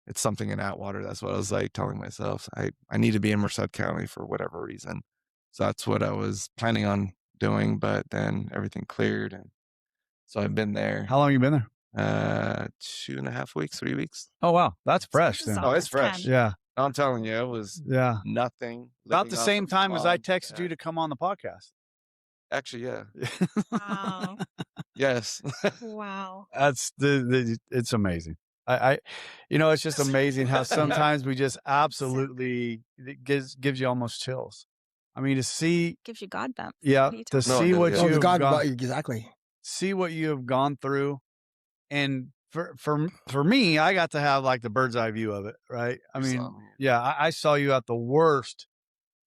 It's something in Atwater. That's what I was like telling myself. I need to be in Merced County for whatever reason. So that's what I was planning on doing, but then everything cleared, and so I've been there. How long you been there? 2.5 weeks, 3 weeks. Oh wow, that's fresh this is then. Oh, it's almost fresh. 10. Yeah, I'm telling you, it was yeah. nothing. About living the off same of time as I mom, texted you dad. to come on the podcast. Actually, yeah. Wow. Yes. Wow. That's it's amazing. I it's just amazing how sometimes we just absolutely it gives you almost chills. I mean, to see, Gives you God bumps. yeah, What are you to talking No, it see does, what yeah. Oh, you the have God, gone, exactly. see what you have gone through, and for me, I got to have like the bird's eye view of it, right? I You mean, saw me. yeah, I saw you at the worst.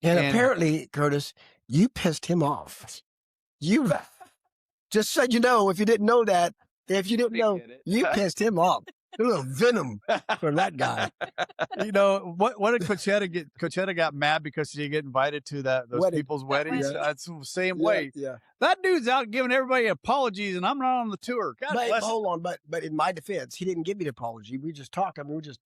And And- apparently, Curtis, you pissed him off. You just so you know, if you didn't know that, you pissed him off. A little venom from that guy. What did Coachetta get? Coachetta got mad because she didn't get invited to those Wedding. people's weddings. wedding. That's the same way. Yeah. That dude's out giving everybody apologies, and I'm not on the tour. God But bless him. hold on, but in my defense, he didn't give me the apology. We just talked. I mean, we just,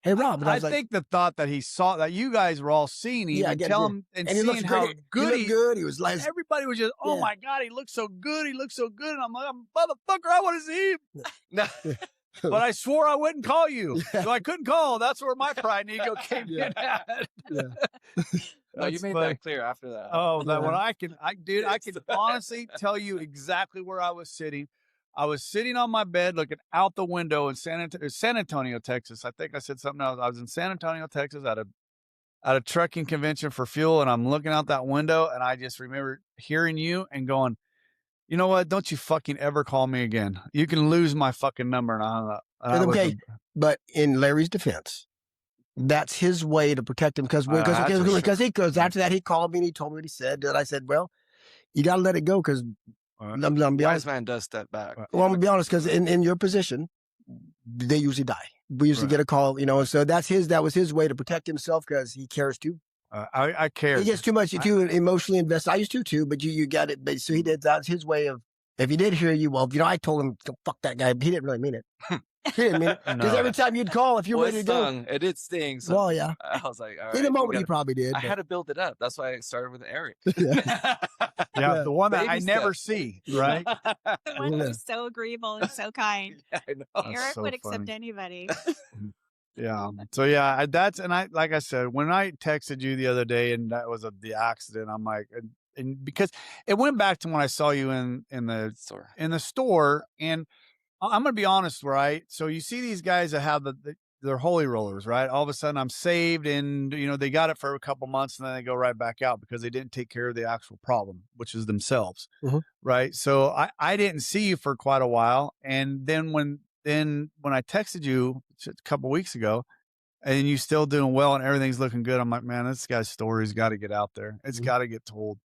hey Rob, and I I was like, think the thought that he saw that you guys were all seeing him Yeah, I and get tell it. him and and he seeing looked how great. good He looked good. He was like, everybody was just, oh Yeah. my God, he looks so good. He looks so good. And I'm like, motherfucker, I want to see him. But I swore I wouldn't call you. Yeah. So I couldn't call. That's where my pride and ego came Yeah. in at. Yeah. No, you That's made funny. that clear after that. Oh, that when Yeah. I can honestly tell you exactly where I was sitting. I was sitting on my bed looking out the window in San Antonio, Texas. I think I said something else. I was in San Antonio, Texas at a trucking convention for fuel, and I'm looking out that window, and I just remember hearing you and going, you know what? Don't you fucking ever call me again. You can lose my fucking number. And I hung up. And I was okay, but in Larry's defense, that's his way to protect him because after that he called me and he told me what he said. And I said, well, you got to let it go because I'm gonna be Wise honest. man does step back. Well, I'm gonna be honest because in your position, they usually die. We usually get a call, so that was his way to protect himself because he cares too. I care. He gets too much too emotionally invested. I used to too, but you got it. But so he did. That's his way of. If he did hear you, well, I told him to fuck that guy. But he didn't really mean it. He didn't mean it because every time you'd call, if you're ready to go, it did sting. So well, yeah. I was like, all right. In a moment, he probably did. I had to build it up. That's why I started with Eric. Yeah, the one that Baby I never steps. see, right? The one Yeah. who's so agreeable and so kind. I know. That's Eric so would accept funny. anybody. Yeah. So yeah, like I said, when I texted you the other day and that was the accident, I'm like, and because it went back to when I saw you in the store, and I'm gonna be honest, right? So you see these guys that have their holy rollers, right? All of a sudden I'm saved, and they got it for a couple months, and then they go right back out because they didn't take care of the actual problem, which is themselves, right? So I didn't see you for quite a while, and then when I texted you a couple weeks ago, and you still doing well and everything's looking good, I'm like, man, this guy's story's got to get out there. It's got to get told.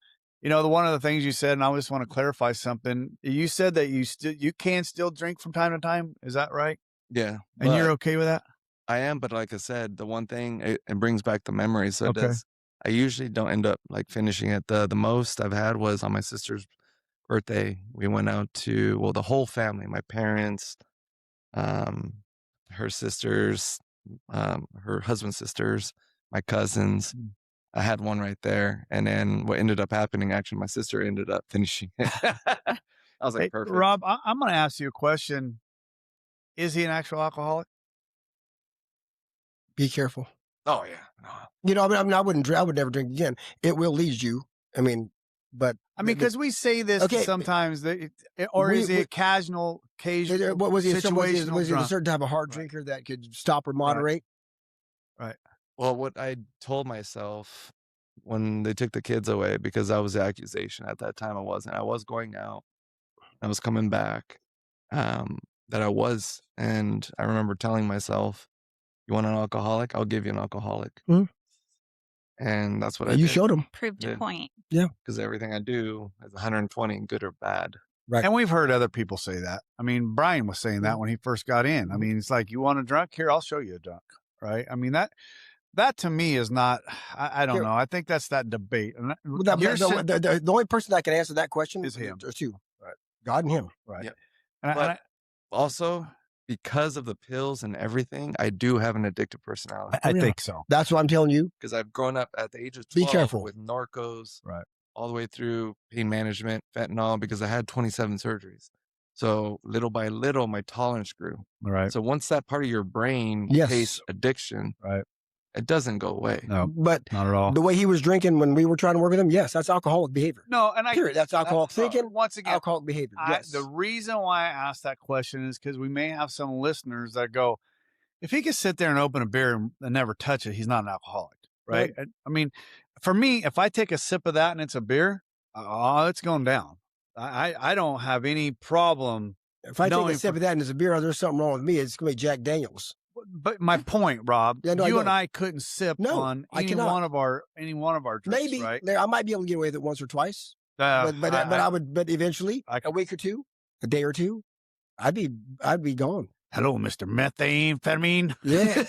One of the things you said, and I just want to clarify something. You said that you can still drink from time to time. Is that right? Yeah. And you're okay with that? I am, but like I said, the one thing it brings back the memories. So Okay. it does. I usually don't end up like finishing it. The most I've had was on my sister's birthday. We went out to the whole family, my parents, her sisters, her husband's sisters, my cousins. I had one right there. And then what ended up happening, actually, my sister ended up finishing it. I was like, Hey, perfect. Rob, I'm going to ask you a question. Is he an actual alcoholic? Be careful. Oh, yeah. No. I mean, I would never drink again. It will lead you. But because we say this sometimes, is it casual occasional. What was he? Was he situational a drunk. certain type of hard Right. drinker that could stop or moderate? Right. Well, what I told myself when they took the kids away, because that was the accusation at that time, I wasn't. I was going out. I was coming back. That I was, and I remember telling myself, "You want an alcoholic? I'll give you an alcoholic." Mhm. And that's what Yeah, I you did. showed him. Proved your Did. point. Because everything I do is 120, good or bad. Right. And we've heard other people say that. I mean, Brian was saying that when he first got in. I mean, it's like, you want a drunk? Here, I'll show you a drunk. Right. I mean, that to me is not, I don't Here- know. I think that's that debate. And Well, the only person that can answer that question Is him. There's two. Right. God and him. Right. Yep. And But also, because of the pills and everything, I do have an addictive personality. I yeah. think so. That's what I'm telling you. Because I've grown up at the age of Be 12 careful. with narcos, Right. all the way through pain management, fentanyl, because I had 27 surgeries. So little by little, my tolerance grew. Right. So once that part of your brain Yes. tastes addiction, Right. it doesn't go away. No, But not at all. the way he was drinking when we were trying to work with him, yes, that's alcoholic behavior. No, and Period. That's alcoholic thinking. Once again, Alcoholic behavior. Yes. the reason why I asked that question is because we may have some listeners that go, if he could sit there and open a beer and never touch it, he's not an alcoholic, right? I mean, for me, if I take a sip of that and it's a beer, it's going down. I don't have any problem. If I take knowing a sip for- of that and there's a beer, there's something wrong with me. It's going to be Jack Daniels. But my point, Rob, Yeah, no, I you and know. I couldn't sip No, on I any cannot. one of our drinks, Maybe right? I might be able to get away with it once or twice, but eventually, a week or two, a day or two, I'd be gone. Hello, Mr. Methamphetamine. Yeah.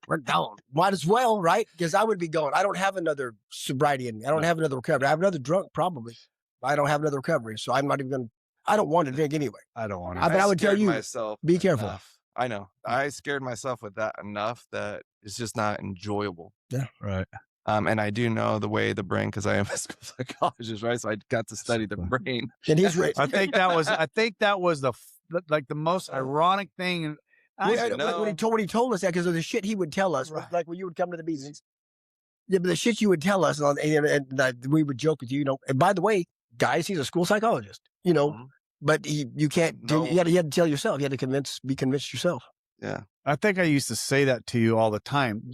We're gone. Might as well, right? Because I would be gone. I don't have another sobriety in me. I don't have another recovery. I have another drunk probably. I don't have another recovery, so I'm not even going to. I don't want to drink anyway. I don't want to. But I would tell scared you, myself be careful. enough. I know. I scared myself with that enough that it's just not enjoyable. Right. And I do know the way the brain, because I am a school psychologist, right? So I got to study the brain. And he's right. I think that was the most ironic thing. When he told us that, because of the shit he would tell us, Right. like when you would come to the meetings. Yeah, but the shit you would tell us, and we would joke with you, And by the way, guys, he's a school psychologist, Mhm. But you can't. No. You had to tell yourself. You had to be convinced yourself. Yeah. I think I used to say that to you all the time.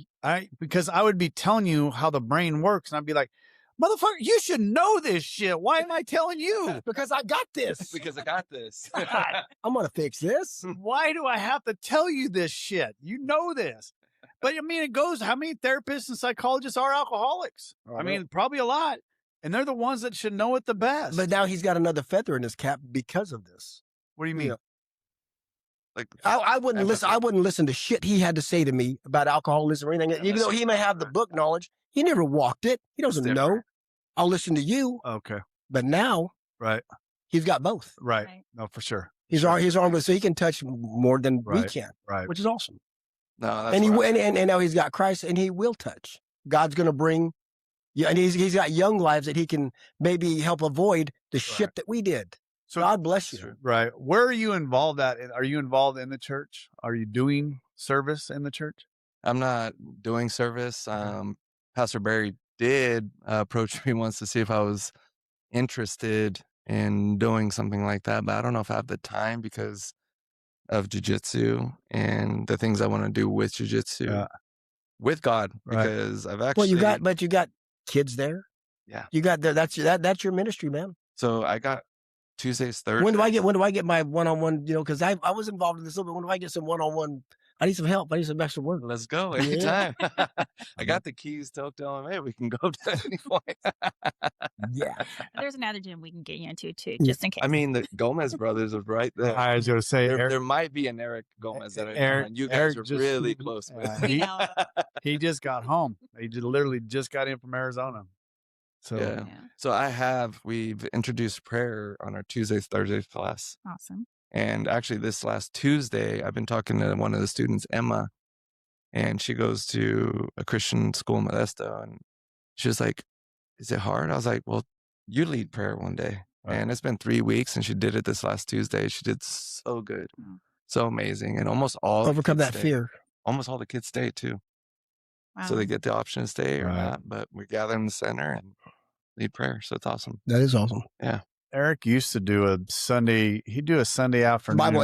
Because I would be telling you how the brain works, and I'd be like, "Motherfucker, you should know this shit. Why am I telling you? Because I got this. Because I got this. I'm gonna fix this. Why do I have to tell you this shit? You know this." But I mean, it goes. How many therapists and psychologists are alcoholics? I mean, probably a lot, and they're the ones that should know it the best. But now he's got another feather in his cap because of this. What do you mean? Yeah. Like I wouldn't listen. I wouldn't listen to shit he had to say to me about alcoholism or anything. Even though he may have the book knowledge, he never walked it. He doesn't know. different. I'll listen to you, Okay, but now right, he's got both. right. Right. No, for sure. He's armed with, so he can touch more than we Right. can, Right. which is awesome. No, that's And what and now he's got Christ, and he will touch. God's going to bring, and he's got young lives that he can maybe help avoid the shit that we did. So God bless That's you. true. right. Where are you involved at? Are you involved in the church? Are you doing service in the church? I'm not doing service. Pastor Barry did approach me once to see if I was interested in doing something like that, but I don't know if I have the time because of jiu-jitsu and the things I want to do with jiu-jitsu Yeah. with God, Right. because I've Well, actually you got kids there. Yeah. You got that's your ministry, man. So I got Tuesdays, Thursdays. When do I get my one-on-one, because I was involved in this a little bit. When do I get some one-on-one? I need some help. I need some extra work. Let's go Yeah. anytime. I got the keys to Oakdale, hey, we can go to any point. Yeah. There's another gym we can get you into too, Yeah. just in case. I mean, the Gomez brothers are right there. I was going to say, There might be an Eric Gomez that Eric- you guys Eric are just- really close with. Yeah, We know. he just got home. He literally just got in from Arizona. So Yeah. Yeah. So we've introduced prayer on our Tuesdays, Thursdays class. Awesome. And actually this last Tuesday, I've been talking to one of the students, Emma, and she goes to a Christian school in Modesto. And she was like, is it hard? I was like, well, you lead prayer one day. Right. And it's been 3 weeks and she did it this last Tuesday. She did so good. Mm. So amazing. And almost all the Overcome kids that stayed. fear. Almost all the kids stay too. Wow. So they get the option to stay or Right. not. But we gather in the center and lead prayer. So it's awesome. That is awesome. and Eric used to do a Sunday. He'd do a Sunday afternoon. Bible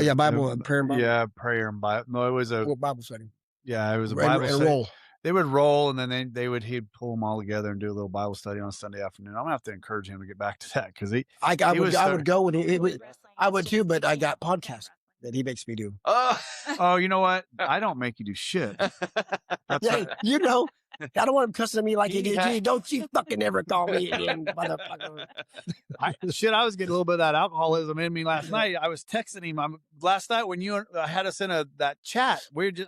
prayer and Bible. Yeah, prayer and Bible. No, it was a Bible study. Yeah, it was a And- Bible and study. roll. They would roll, and then he'd pull them all together and do a little Bible study on Sunday afternoon. I'm gonna have to encourage him to get back to that because I would go and I would too, but I got podcasts that he makes me do. Oh, you know what? I don't make you do shit. That's Yeah, right. you know, I don't want him cussing at me like he did. Gee, don't you fucking ever call me again, motherfucker. I was getting a little bit of that alcoholism in me last night. I was texting him last night when you had us in that chat.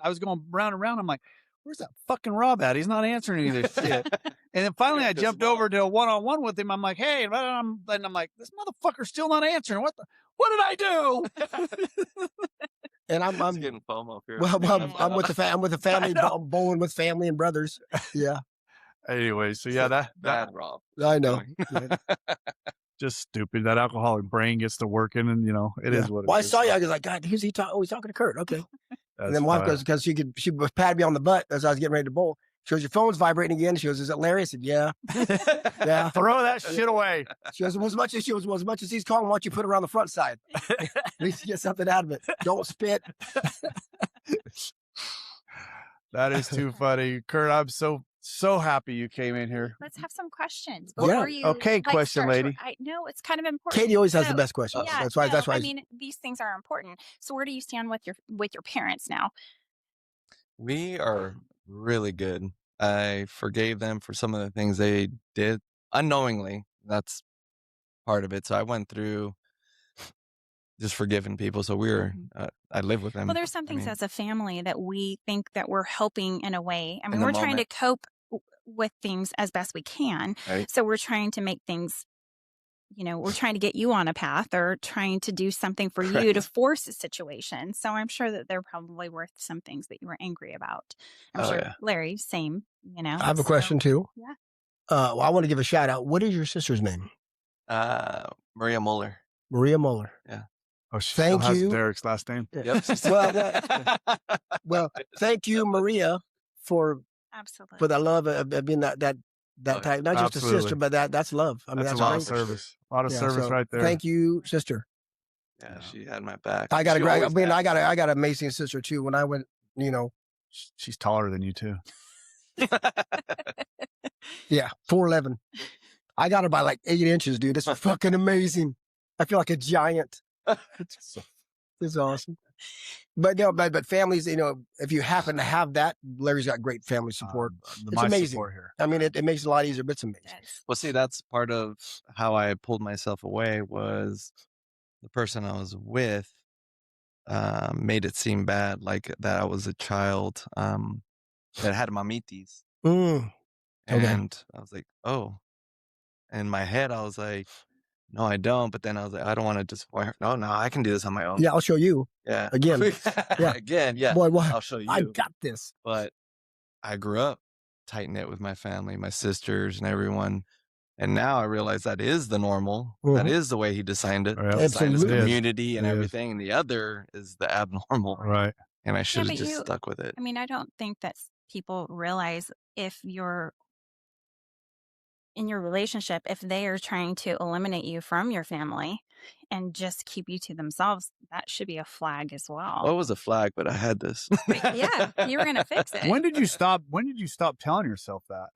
I was going round and round. I'm like, where's that fucking Rob at? He's not answering any of this shit. And then finally I jumped over to a one-on-one with him. I'm like, hey, and I'm like, this motherfucker's still not answering. What did I do? And I'm getting FOMO here. well, I'm with the family, bowling with family and brothers. Yeah, Anyway, so yeah, that Bad Rob. I know. just stupid. That alcoholic brain gets to working, and it is what it is. Well, I saw you. I was like, God, who's he talking? Oh, he's talking to Kurt. Okay. And then wife fine. goes, because she was patting me on the butt as I was getting ready to bowl. She goes, your phone's vibrating again. She goes, is it Larry? I said, yeah. Yeah. Throw that shit away. She goes, well, as much as he's calling, why don't you put it around the front side? At least you get something out of it. Don't spit. That is too funny. Kurt, I'm so happy you came in here. Let's have some questions Yeah. before you. Okay, question, lady. I know it's kind of important. Katie always has the So, best questions. Yeah, That's why. I mean, these things are important. So where do you stand with your parents now? We are really good. I forgave them for some of the things they did unknowingly. That's part of it. So I went through just forgiving people. So I live with them. Well, there's some things as a family that we think that we're helping in a way. I mean, the we're trying to moment. cope with things as best we can. Right. So we're trying to make things, we're trying to get you on a path or trying to do something for you to Right. force a situation. So I'm sure that they're probably worth some things that you were angry about. I'm Oh, sure yeah. Larry, same, I have a question too. Yeah. Well, I want to give a shout out. What is your sister's name? Maria Muller. Maria Muller. Oh, she Thank still has you. Derek's last name. Yep. Well, thank you, Maria, for Absolutely. the love of being that type. Not just a Absolutely. sister, but that's love. I mean, That's that's a lot all of right. service. A lot of Yeah, service so right there. Thank you, sister. Yeah, she had my back. I got She a always great. I has. got an amazing sister too. When I went, She's taller than you too. yeah, 4'11". I got her by like 8 inches, dude. It's fucking amazing. I feel like a giant. It's awesome. But but families, if you happen to have that, Larry's got great family support. It's My amazing. support here. I mean, it makes it a lot easier, but it's amazing. Yes. Well, see, that's part of how I pulled myself away was the person I was with made it seem bad, like that I was a child that had mamitis. Mm. Okay. And I was like, oh. In my head, I was like, no, I don't. But then I was like, I don't want to disappoint her. No, I can do this on my own. Yeah, I'll show you. Yeah. Again. Yeah. Again, yeah. Boy, I'll show you. I got this. But I grew up tight knit with my family, my sisters, and everyone. And now I realize that is the normal. That is the way he designed it. Right. Designed his Absolutely. community and It is. everything. And the other is the abnormal. Right. And I should have but just you- stuck with it. I mean, I don't think that people realize if you're in your relationship, if they are trying to eliminate you from your family and just keep you to themselves, that should be a flag as well. Well, it was a flag, but I had this. But yeah, you were going to fix it. When did you stop telling yourself that?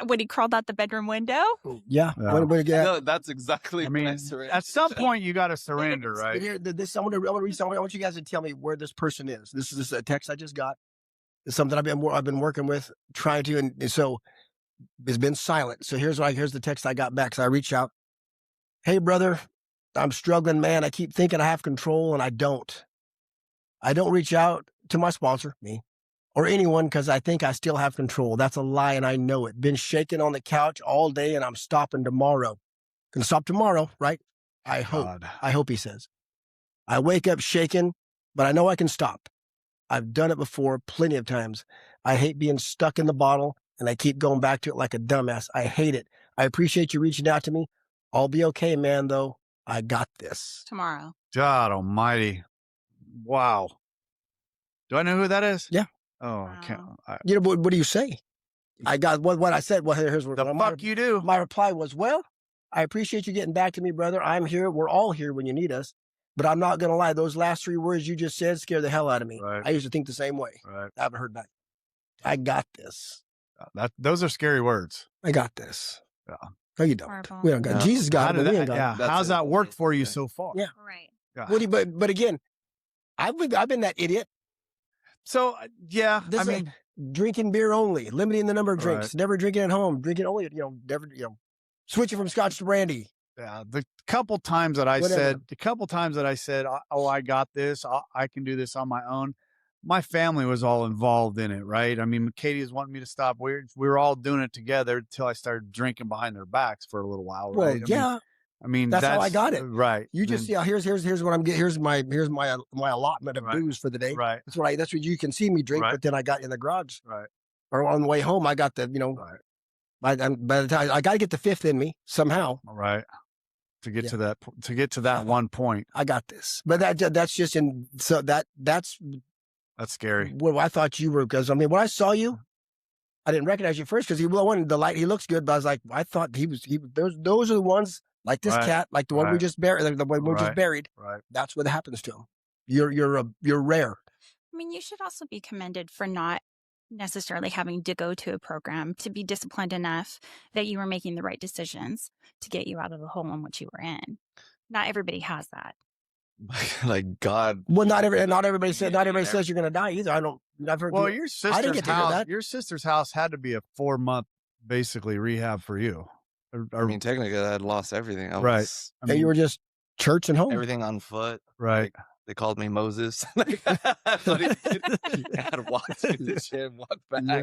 When he crawled out the bedroom window? Yeah. Yeah. No, that's exactly I when I mean, surrendered. at some point you got to surrender, But right? here, I want to read something. I want you guys to tell me where this person is. This is a text I just got. It's something I've been working with, trying to, and so it's been silent. So here's the text I got back. So I reach out. Hey, brother, I'm struggling, man. I keep thinking I have control, and I don't. I don't reach out to my sponsor, me, or anyone because I think I still have control. That's a lie, and I know it. Been shaking on the couch all day, and I'm stopping tomorrow. Can stop tomorrow, right? I hope. God. I hope he says. I wake up shaking, but I know I can stop. I've done it before plenty of times. I hate being stuck in the bottle, and I keep going back to it like a dumbass. I hate it. I appreciate you reaching out to me. I'll be okay, man, though. I got this. Tomorrow. God almighty. Wow. Do I know who that is? Yeah. Oh, I can't. What do you say? I got what I said. Well, here's what The fuck you do? my reply was, well, I appreciate you getting back to me, brother. I'm here. We're all here when you need us. But I'm not going to lie. Those last 3 words you just said scare the hell out of me. Right. I used to think the same way. Right. I haven't heard that. I got this. Those are scary words. I got this. Yeah. No, you don't. Horrible. We don't got No. Jesus got it, but we ain't got it. Yeah. That's How's it. that worked for you Yeah. so far? Yeah. Right. Yeah. But again, I've been that idiot. So yeah, This I is mean, drinking beer only, limiting the number of drinks, Right. never drinking at home, drinking only, never, switching from scotch to brandy. yeah, the couple times that I Whatever. said, oh, I got this, I can do this on my own. My family was all involved in it, right? I mean, Katie was wanting me to stop. We were all doing it together until I started drinking behind their backs for a little while, Well, right? yeah, I mean, that's how I got it. Right. you just Then- here's what I'm getting. Here's my allotment of Right. booze for the day. right, That's what you can see me drink. Right. But then I got in the garage right, or on the way home. I got the right, by the time I got to get the 5th in me somehow. right. To get Yeah. to that one point, I got this. But that's just that's that's scary. what I thought you were, because I mean when I saw you, I didn't recognize you first because he wanted the light. He looks good, but I was like, I thought he those are the ones like this Right. cat, like the one we Right. just buried, the one we just Right. buried. Right. That's what happens to him. You're rare. I mean, you should also be commended for not necessarily having to go to a program to be disciplined enough that you were making the right decisions to get you out of the hole in which you were in. Not everybody has that. Like God. Well, not everybody says Yeah. you're gonna die either. I've heard. Well, you- your I didn't sister's get to hear house. that. Your sister's house had to be a 4-month, basically rehab for you. I mean, technically, I had lost everything. I Right. was I and mean, you were just church and home. everything on foot. right. They called me Moses. I had to walk to the gym, walk back. Yeah.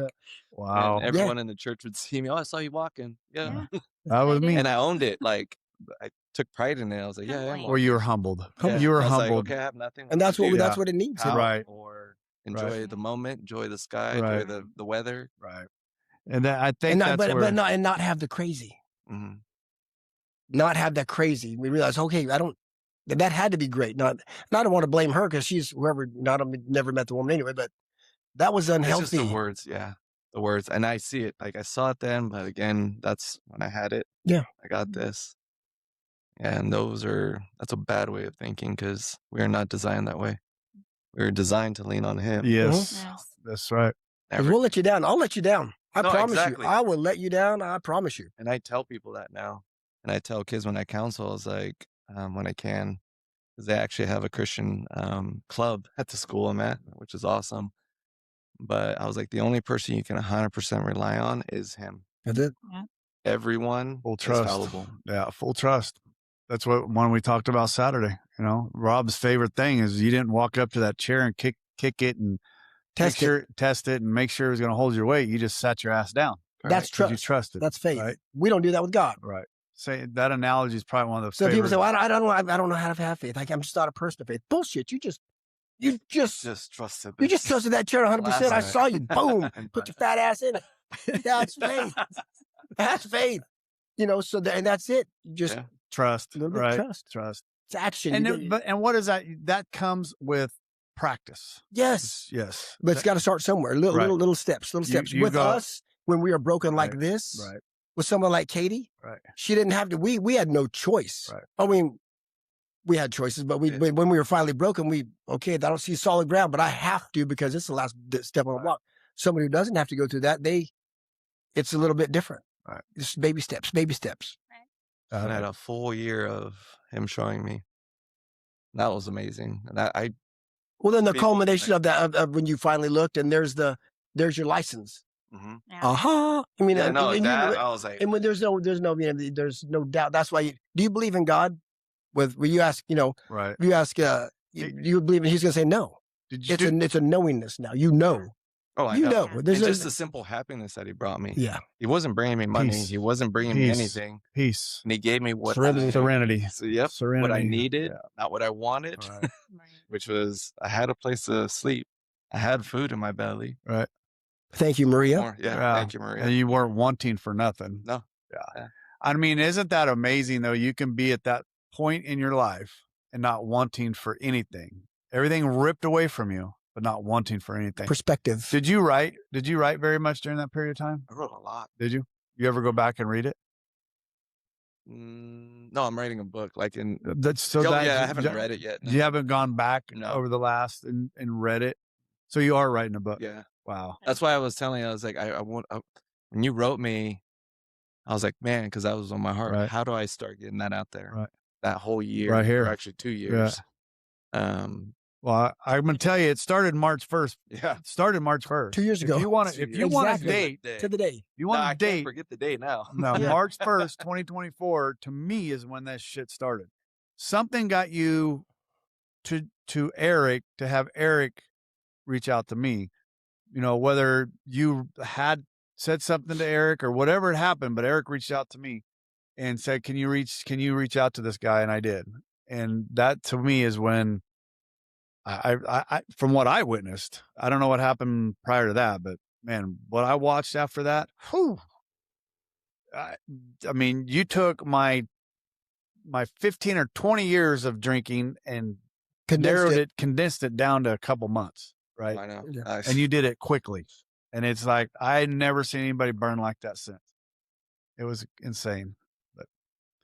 Wow. And everyone in the church would see me. Oh, I saw you walking. Yeah. That was me. And I owned it. Like, I took pride in it. I was like, yeah, I am Humbling. Or you were humbled. Yeah. You were I was like, humbled. okay, I have nothing. And that's what Yeah. that's what it needs. Pout Right. Or enjoy the moment, enjoy the sky, Right. enjoy the weather. Right. And I think And that's where. but not have the crazy. Mhm. Not have that crazy. We realize, okay, that had to be great. And I don't want to blame her because she's whoever. Never met the woman anyway, but that was It's unhealthy. just the words. Yeah. The words. And I see it. Like, I saw it then, but again, that's when I had it. Yeah. I got this. And that's a bad way of thinking because we are not designed that way. We're designed to lean on Him. Yes. Yes. That's right. 'Cause Never. we'll let you down. I'll let you down. I No, promise exactly. you. I will let you down. I promise you. And I tell people that now. And I tell kids when I counsel, I was like, when I can, because they actually have a Christian club at the school I'm at, which is awesome. But I was like, the only person you can 100% rely on is Him. That's it. Everyone Full is trust. fallible. Yeah. Full trust. That's what one we talked about Saturday. You know, Rob's favorite thing is you didn't walk up to that chair and kick it and Test it. test it and make sure it was going to hold your weight. You just sat your ass down. That's 'cause you trust. trusted. That's faith. Right. We don't do that with God. Right. Say that analogy is probably one of the So people say, favorite- well, I don't know how to have faith. I'm just not a person of faith. Bullshit. You just Just trusted. you just trusted that chair 100%. I Last saw you. Boom. And Put your fat ass in it. That's faith. That's faith. So and that's it. You just Yeah. trust. a little bit Right. of trust. Trust. It's action. And You then, get- and what is that? That comes with practice. yes. Yes. But it's got to start somewhere. Little Right. little steps. Little You- steps. you With got- us, when we are broken like Right. this, Right. with someone like Katie, Right. she didn't have to. We had no choice. Right. I mean, we had choices, but Yeah. when we were finally broken, I don't see solid ground, but I have to because it's the last step on the Right. block. Somebody who doesn't have to go through that, it's a little bit different. Right. Just baby steps, baby steps. I had a full year of Him showing me. That was amazing. And I Well, then the Big- culmination of that, of when you finally looked and there's your license. mhm. Yeah. Uh-huh. I mean, Yeah, no, and, that, I was like, and when there's no doubt. That's why do you believe in God? When you ask, Right. you believe in, he's going to say no. Did you? It's a knowingness now. You know. oh, I You know. know. There's And a- just the simple happiness that He brought me. yeah. He wasn't bringing me money. Peace. He wasn't bringing me Peace. anything. Peace. And He gave me what Serenity. Serenity. So, yep, Serenity. what I needed, Yeah. not what I wanted, Right. Right. which was I had a place to sleep. I had food in my belly. Thank you, Maria. More- yeah, Yeah. thank you, Maria. And you weren't wanting for nothing. No. Yeah. Yeah. I mean, isn't that amazing though? You can be at that point in your life and not wanting for anything. Everything ripped away from you, but not wanting for anything. Perspective. Did you write very much during that period of time? I wrote a lot. Did you? You ever go back and read it? No, I'm writing a book. Like in That's so yeah, that I haven't read it yet. you haven't gone back No. over the last and read it. So you are writing a book. Yeah, Wow. that's why I was telling you. I was like, I want when you wrote me, I was like, man, because that was on my heart. Right. How do I start getting that out there? Right. That whole year, Right here. or actually 2 years. Well, I'm gonna tell you, it started March 1st. Yeah, It started March 1st. 2 years ago. If you want Exactly. a date, To the day. you want I a can't date. forget the date now. No, Yeah. March 1st, 2024, to me is when that shit started. Something got you to Eric, to have Eric reach out to me. You know, whether you had said something to Eric or whatever had happened, but Eric reached out to me and said, can you reach out to this guy? And I did. And that to me is when I from what I witnessed, I don't know what happened prior to that, but man, what I watched after that, whew, I mean, you took my 15 or 20 years of drinking and condensed it down to a couple months, right? I know. Yeah. Nice. And you did it quickly. And it's like, I never seen anybody burn like that since. It was insane.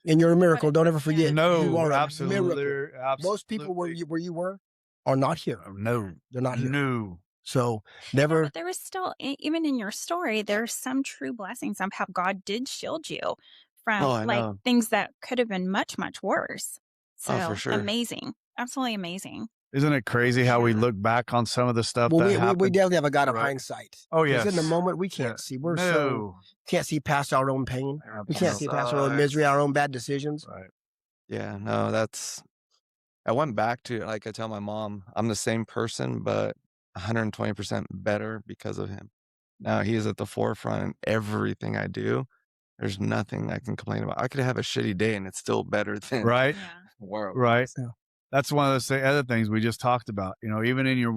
And you're a miracle. Don't ever forget. No, you are absolutely, a miracle. Most people where you were are not here. No, They're not here. no. So Yeah, never. but there was still, even in your story, there's some true blessings of how God did shield you from Oh, I like know. things that could have been much, much worse. So Oh, for sure. amazing. Absolutely amazing. Isn't it crazy how we Yeah. look back on some of the stuff Well, that we happened? definitely have a God of Right. hindsight. Oh, 'Cause yes. in the moment we Yeah. can't see. We're so can't see past our own pain. We can't see past our own misery, our own bad decisions. Right. Yeah, no, I went back to, like I tell my mom, I'm the same person, but 120% better because of him. Now he is at the forefront in everything I do. There's nothing I can complain about. I could have a shitty day and it's still better than Right. Yeah. the world. Right. Yeah. That's one of those other things we just talked about. You know, even in your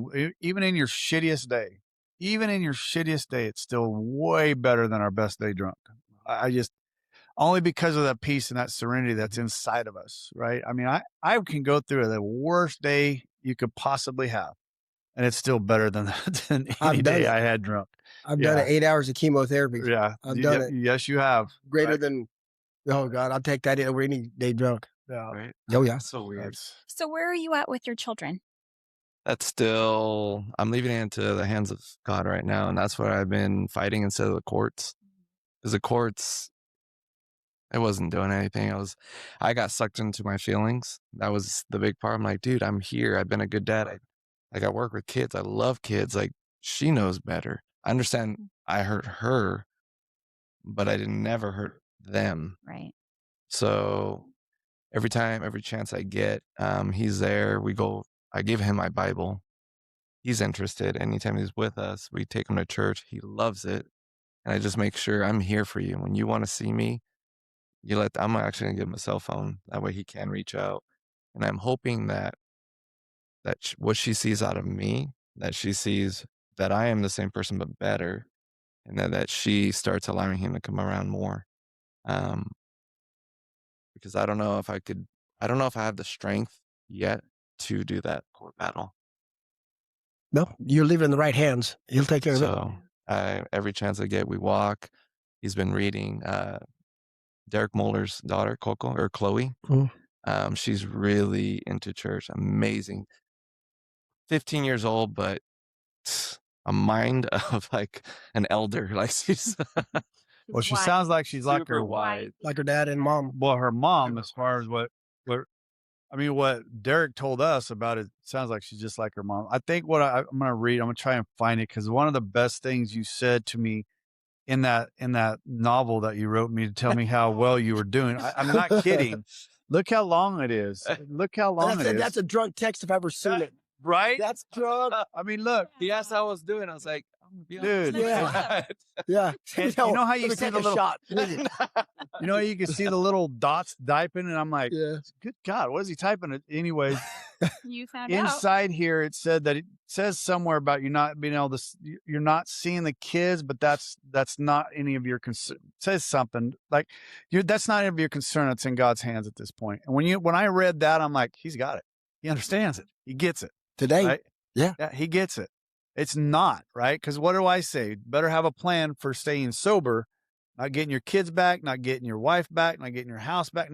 shittiest day, it's still way better than our best day drunk. I just only because of that peace and that serenity that's inside of us, right? I mean, I can go through the worst day you could possibly have, and it's still better than than any I've done day it. I had drunk. I've done it 8 hours of chemotherapy. Yeah, I've done it. Yes, you have. Greater Right. than, oh God, I'll take that over any day drunk. Yeah. Right? Oh yeah. That's so weird. So where are you at with your children? That's still, I'm leaving it into the hands of God right now. And that's what I've been fighting instead of the courts. Because the courts, it wasn't doing anything. I got sucked into my feelings. That was the big part. I'm like, dude, I'm here. I've been a good dad. I work with kids. I love kids. Like, she knows better. I understand I hurt her, but I didn't never hurt them. Right. So every chance I get, he's there. I give him my Bible. He's interested. Anytime he's with us, we take him to church. He loves it. And I just make sure I'm here for you. When you want to see me, I'm actually gonna give him a cell phone. That way he can reach out. And I'm hoping that what she sees out of me, that she sees that I am the same person but better, and that she starts allowing him to come around more. Because I don't know if I have the strength yet to do that court battle. No, you're leaving in the right hands. He'll take care of it. So every chance I get, we walk. He's been reading Derek Muller's daughter, Chloe. Mm. She's really into church. Amazing. 15 years old, but a mind of like an elder. Like she's Well, she sounds like she's like her super wise. Like her dad and mom. Well, her mom, as far as what Derek told us about it, sounds like she's just like her mom. I think what I'm going to read, I'm going to try and find it, because one of the best things you said to me in that novel that you wrote me to tell me how well you were doing. I'm not kidding. Look how long it is. Look how long it is. That's a drunk text if I've ever seen it. Right? That's drunk. I mean, look. He asked how I was doing. I was like, Dude. Yeah. Yeah. And you know how you Let me see take the a little shot. You know, you can see the little dots typing, and I'm like, Yeah. good God, what is he typing? Anyways, You found out. inside here, it says somewhere about you not being able to, you're not seeing the kids, but that's not any of your concern. It says something like that's not any of your concern. It's in God's hands at this point. And when I read that, I'm like, he's got it. He understands it. He gets it. Today. Right? Yeah. He gets it. It's not, right? Because what do I say? Better have a plan for staying sober not getting your kids back, not getting your wife back, not getting your house back.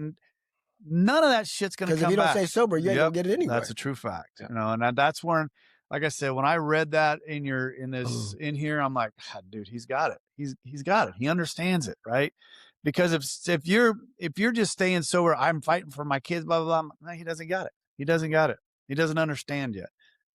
None of that shit's going to come back. Because if you don't stay sober, you ain't Yep, gonna get it anyway. that's a true fact. You know, and that's when, like I said, when I read that in here, I'm like, God, dude, he's got it. He's got it. He understands it, right? Because if you're just staying sober, I'm fighting for my kids, blah blah blah. No, he doesn't got it. He doesn't got it. He doesn't understand yet.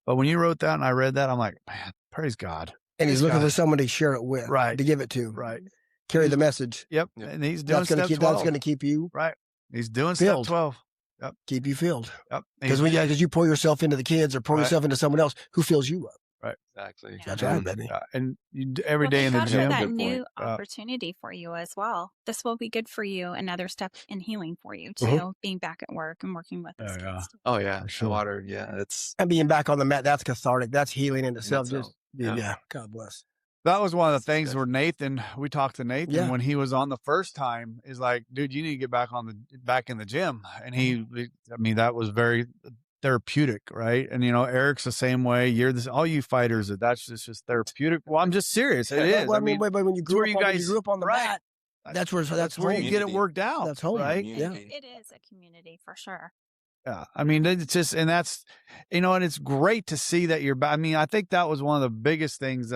But when you wrote that and I read that, I'm like, man, praise God. And he's looking for somebody to share it with, right? To give it to, right? Carry the message. Yep. And he's doing That's gonna step 12. That's going to keep you right. He's doing filled. step 12. Yep. Keep you filled. Yep. Because you pour yourself into the kids or pour yourself into someone else who fills you up. Right. Exactly. Yeah. That's right, baby. And every day in the thank gym. God for that Good new point. opportunity for you as well. This will be good for you. Another step in healing for you too. Being back at work and working with those kids. Oh yeah, For sure. water. Yeah, it's And being back on the mat, that's cathartic. That's healing in itself. itself. Just Yeah. yeah. God bless. That was one of the That's things good. where Nathan, we talked to Nathan when he was on the first time, is like, dude, you need to get back in the gym. And that was very therapeutic, right? And Eric's the same way. All you fighters, that's just therapeutic. Well, I'm just serious. It is. Well, I mean, when you grew up, you grew up on the right. mat, that's where you get it worked out. That's home, right? Yeah. It is a community for sure. Yeah. I mean, it's just, and that's, and it's great to see that you're back. I mean, I think that was one of the biggest things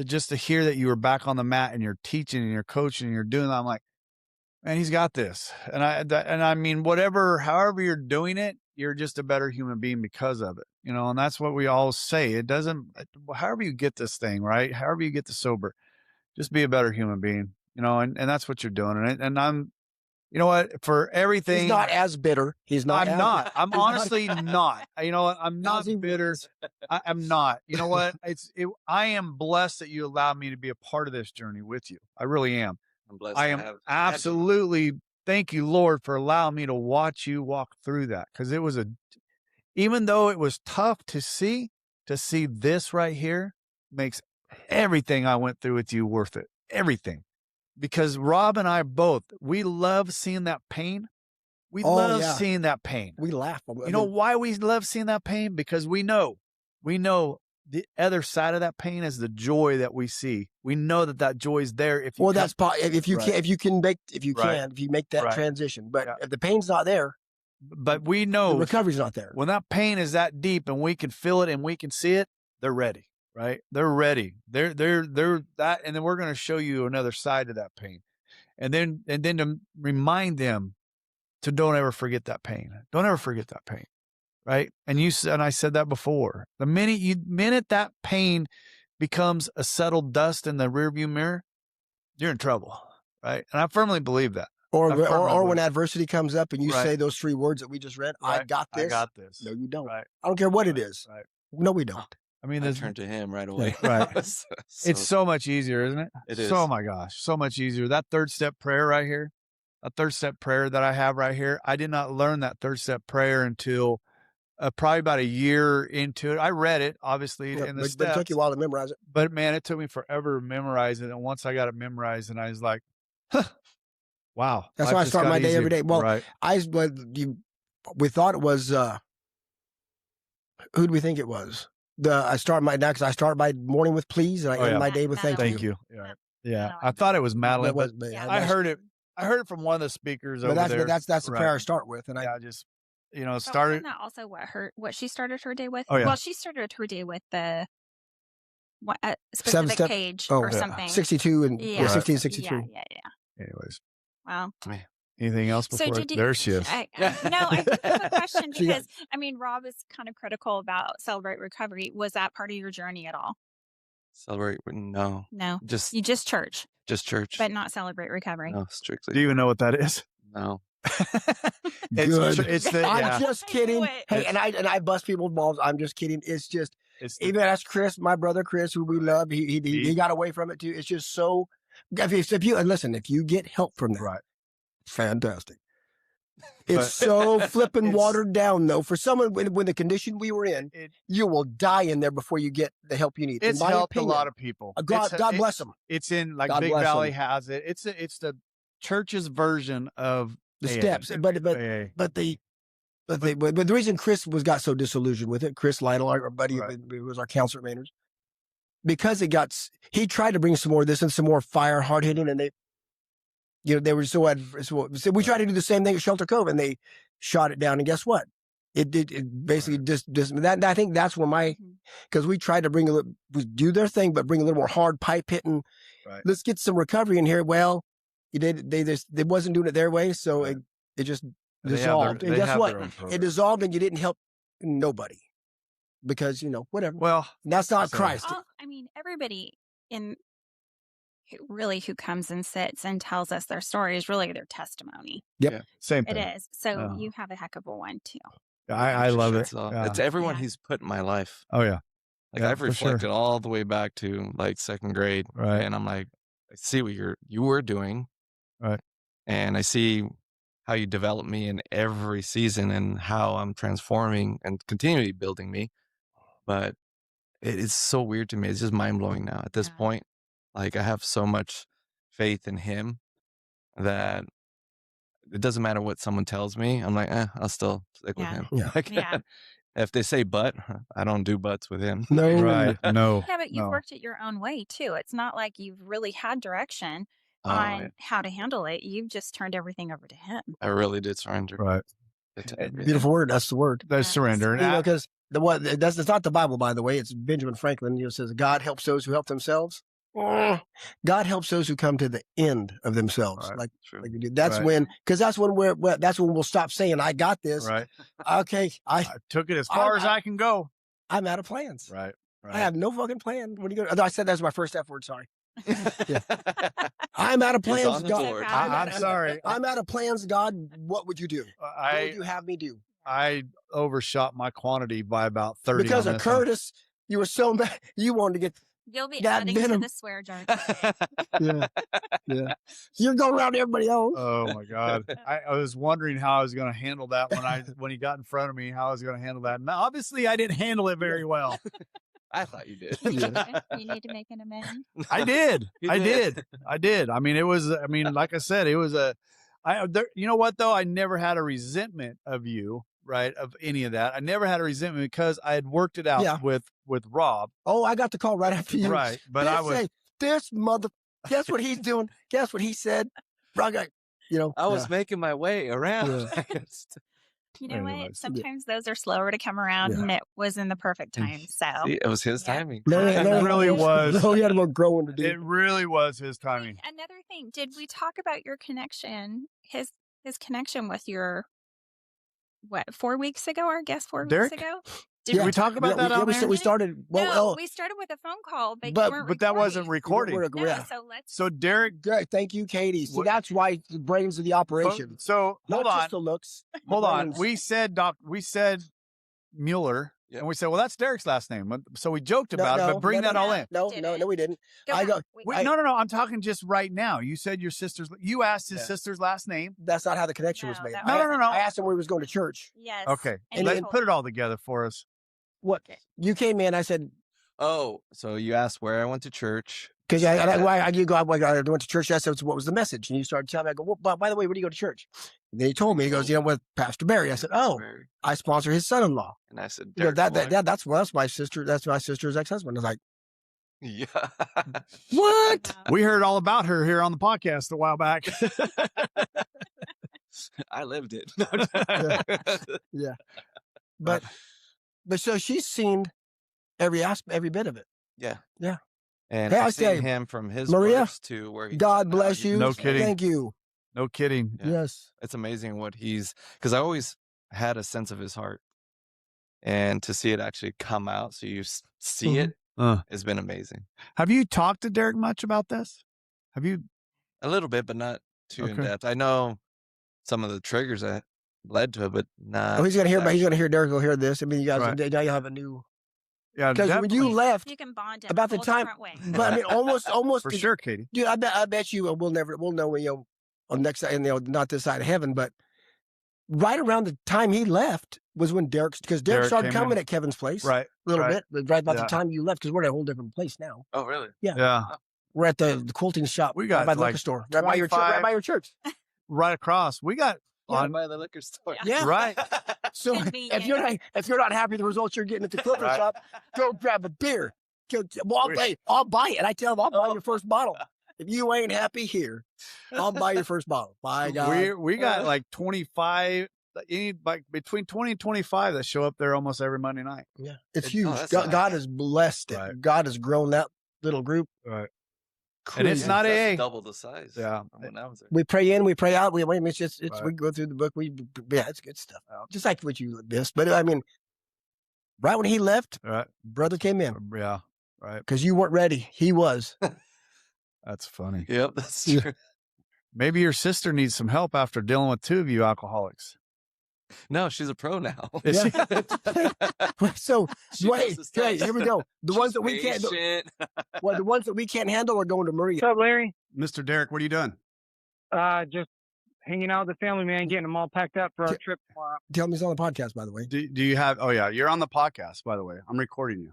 just to hear that you were back on the mat and you're teaching and you're coaching and you're doing that. I'm like, man, he's got this. And I mean, however you're doing it, you're just a better human being because of it, and that's what we all say. It doesn't, however you get this thing, right? However you get the sober, just be a better human being, and that's what you're doing. And I'm, you know what, for everything. He's not as bitter. He's not. I'm not. I'm honestly not. You know what? I'm not bitter. I'm not. You know what? I am blessed that you allowed me to be a part of this journey with you. I really am. I'm blessed. I am absolutely. Thank you, Lord, for allowing me to watch you walk through that. Because even though it was tough to see this right here makes everything I went through with you worth it. Everything. Because Rob and I both, we love seeing that pain. We love seeing that pain. We laugh. You know why we love seeing that pain? Because we know the other side of that pain is the joy that we see. We know that joy is there. If you make that transition. But if the pain's not there, but we know the recovery's not there. When that pain is that deep and we can feel it and we can see it, they're ready. Right? They're ready. They're that, and then we're going to show you another side of that pain, and then to remind them to don't ever forget that pain. Don't ever forget that pain, right? And I said that before. The minute that pain becomes a settled dust in the rearview mirror, you're in trouble, right? And I firmly believe that. Or when adversity comes up and you say those 3 words that we just read, I got this. I got this. No, you don't. Right. I don't care what it is. Right. No, we don't. I mean, I turned to him right away. Right. It's so much easier, isn't it? It is. Oh my gosh, so much easier. That 3rd step prayer right here, a 3rd step prayer that I have right here. I did not learn that 3rd step prayer until probably about a year into it. I read it, obviously, in the steps. But it took you a while to memorize it. But man, it took me forever to memorize it. And once I got it memorized, and I was like, wow. That's why I start my day every day. Well, right. We thought it was, who do we think it was? I start my morning with please, and I end my day with thank you. Thank you. Yeah. I thought it was Madeline, but I heard it from one of the speakers over there. But that's the prayer I start with, and I just Wasn't started. that also what she started her day with? Oh, yeah. Well, she started her day with the specific page or something. 62 and 16 and 63. Yeah. Anyways. Wow. Anything else before? There she is. I have a question because Rob is kind of critical about Celebrate Recovery. Was that part of your journey at all? Celebrate? No. You just church. Just church. But not Celebrate Recovery. No, strictly. Do you even know what that is? No. Good. I'm just kidding. Hey, and I bust people's balls. I'm just kidding. It's just even as Chris, my brother Chris, who we love, he got away from it too. It's just so. If you get help from that, right? Fantastic. It's so flipping watered down, though. For someone when the condition we were in, you will die in there before you get the help you need. It's helped a lot of people. God bless them. It's in Big Valley has it. It's the church's version of the steps. But the reason Chris got so disillusioned with it, Chris Lytle, our buddy, was our counselor at Maynard's, because he tried to bring some more of this and some more fire, hard hitting, and they were so we tried to do the same thing at Shelter Cove, and they shot it down. And guess what? It basically just that. I think that's when because we tried to do their thing, but bring a little more hard pipe hitting. Right. Let's get some recovery in here. Well, they wasn't doing it their way, so it just dissolved. And guess what? It dissolved, and you didn't help nobody because whatever. Well, that's not Christ. I mean, everybody who comes and sits and tells us their story is really their testimony. Yep. Yeah, same thing. It is. So you have a heck of a one too. I love it. It's everyone he's put in my life. Oh yeah. Like I've reflected all the way back to like second grade, right? And I'm like, I see what you were doing, right? And I see how you develop me in every season and how I'm transforming and continually building me. But it is so weird to me. It's just mind blowing now at this point. Like I have so much faith in him that it doesn't matter what someone tells me. I'm like, I'll still stick with him. Yeah. Like, if they say but, I don't do buts with him. No, right? No. Yeah, but you've worked it your own way too. It's not like you've really had direction on how to handle it. You've just turned everything over to him. I really did surrender. Right. Beautiful word. That's the word. That's surrender. Because it's not the Bible, by the way. It's Benjamin Franklin. Says God helps those who help themselves. God helps those who come to the end of themselves. Right. Like we do. That's when we'll stop saying, I got this. Right. Okay. I took it as far as I can go. I'm out of plans. Right. I have no fucking plan. When you go, I said that's my first F word. Sorry. I'm out of plans, God. I'm sorry. I'm out of plans, God. What would you do? What would you have me do? I overshot my quantity by about 30. Because of Curtis, you were so mad. You wanted to get. You'll be adding to the swear jar. Yeah. You're going around everybody else. Oh my God. I was wondering how I was going to handle that when he got in front of me, how I was going to handle that. Now, obviously I didn't handle it very well. I thought you did. You need to make an amend. I did. I mean, like I said, it was you know what though? I never had a resentment of you, right? Of any of that. I never had a resentment because I had worked it out with Rob. Oh, I got the call right after you. Right. But I was this mother. Guess what he's doing? Guess what he said? I was making my way around. You know what? Sometimes those are slower to come around, and it was in the perfect time. So see, it was his timing. It really was. He had more growing to do. It really was his timing. Another thing, did we talk about your connection? His connection with your 4 weeks ago? Our guest 4 weeks ago. Did we talk about that on there? We started. We started with a phone call, but that wasn't recording. So Derek, thank you, Katie. See, that's why the brains of the operation. So hold on, just the looks. Hold on. We said Mueller, and we said, well, that's Derek's last name. So we joked about it, but bring that all in. No, we didn't. No. I'm talking just right now. You said you asked his sister's last name. That's not how the connection was made. No. I asked him where he was going to church. Yes. Okay. Let's put it all together for us. What? You came in, I said, oh, so you asked where I went to church. Because I went to church. I said, what was the message? And you started telling me, I go, well, by the way, where do you go to church? And then he told me, he goes, with Pastor Barry. I said, I sponsor his son-in-law. And I said, that's my sister. That's my sister's ex-husband. I was like, yeah. What? We heard all about her here on the podcast a while back. I lived it. Yeah. But so she's seen every bit of it. Yeah. Yeah. And I've seen him from his works to where he's God bless you. No kidding. Thank you. No kidding. Yeah. Yes. It's amazing what because I always had a sense of his heart. And to see it actually come out, so you see it, has been amazing. Have you talked to Derek much about this? Have you? A little bit, but not too in depth. I know some of the triggers that led to it, but not. Oh, he's gonna hear Derek will hear this. I mean, you guys now you have a new. Yeah, because when you left, you can bond about the time. But I mean, almost for sure, Katie. Dude, I bet you we'll know on next side, not this side of heaven, but right around the time he left was when Derek started coming at Kevin's place, right? A little bit, but right about the time you left, because we're at a whole different place now. Oh, really? Yeah. We're at the quilting shop. We got by the liquor store, right by your church, right across. We got. By the liquor store. Yeah. Right. So if you're not happy with the results you're getting at the quilting shop, go grab a beer. I'll buy it. I tell them I'll buy your first bottle. If you ain't happy here, I'll buy your first bottle. By God. We got like 25, like between 20 and 25 that show up there almost every Monday night. Yeah. It's Oh, huge. that's God, nice. God has blessed it. Right. God has grown that little group. Right. And it's Crazy. not That's AA. double the size. Yeah. From when I was there. We pray in, we pray out. It's just, Right. we go through the book. Yeah, it's good stuff. Yeah. Just like what you missed. But I mean, right when he left, Right. brother came in Yeah. Right. because you weren't ready. He was. That's funny. Yep, that's Yeah. true. Maybe your sister needs some help after dealing with two of you alcoholics. No, she's a pro now. Is she? So She wait, knows the hey, stuff. here we go. The She's ones that we can't, patient. the ones that we can't handle are going to Maria. What's up, Larry? Mr. Derek, what are you doing? Just hanging out with the family, man, getting them all packed up for our trip tomorrow. Tell me it's on the podcast, by the way. Do you have, oh yeah, you're on the podcast, by the way. I'm recording you.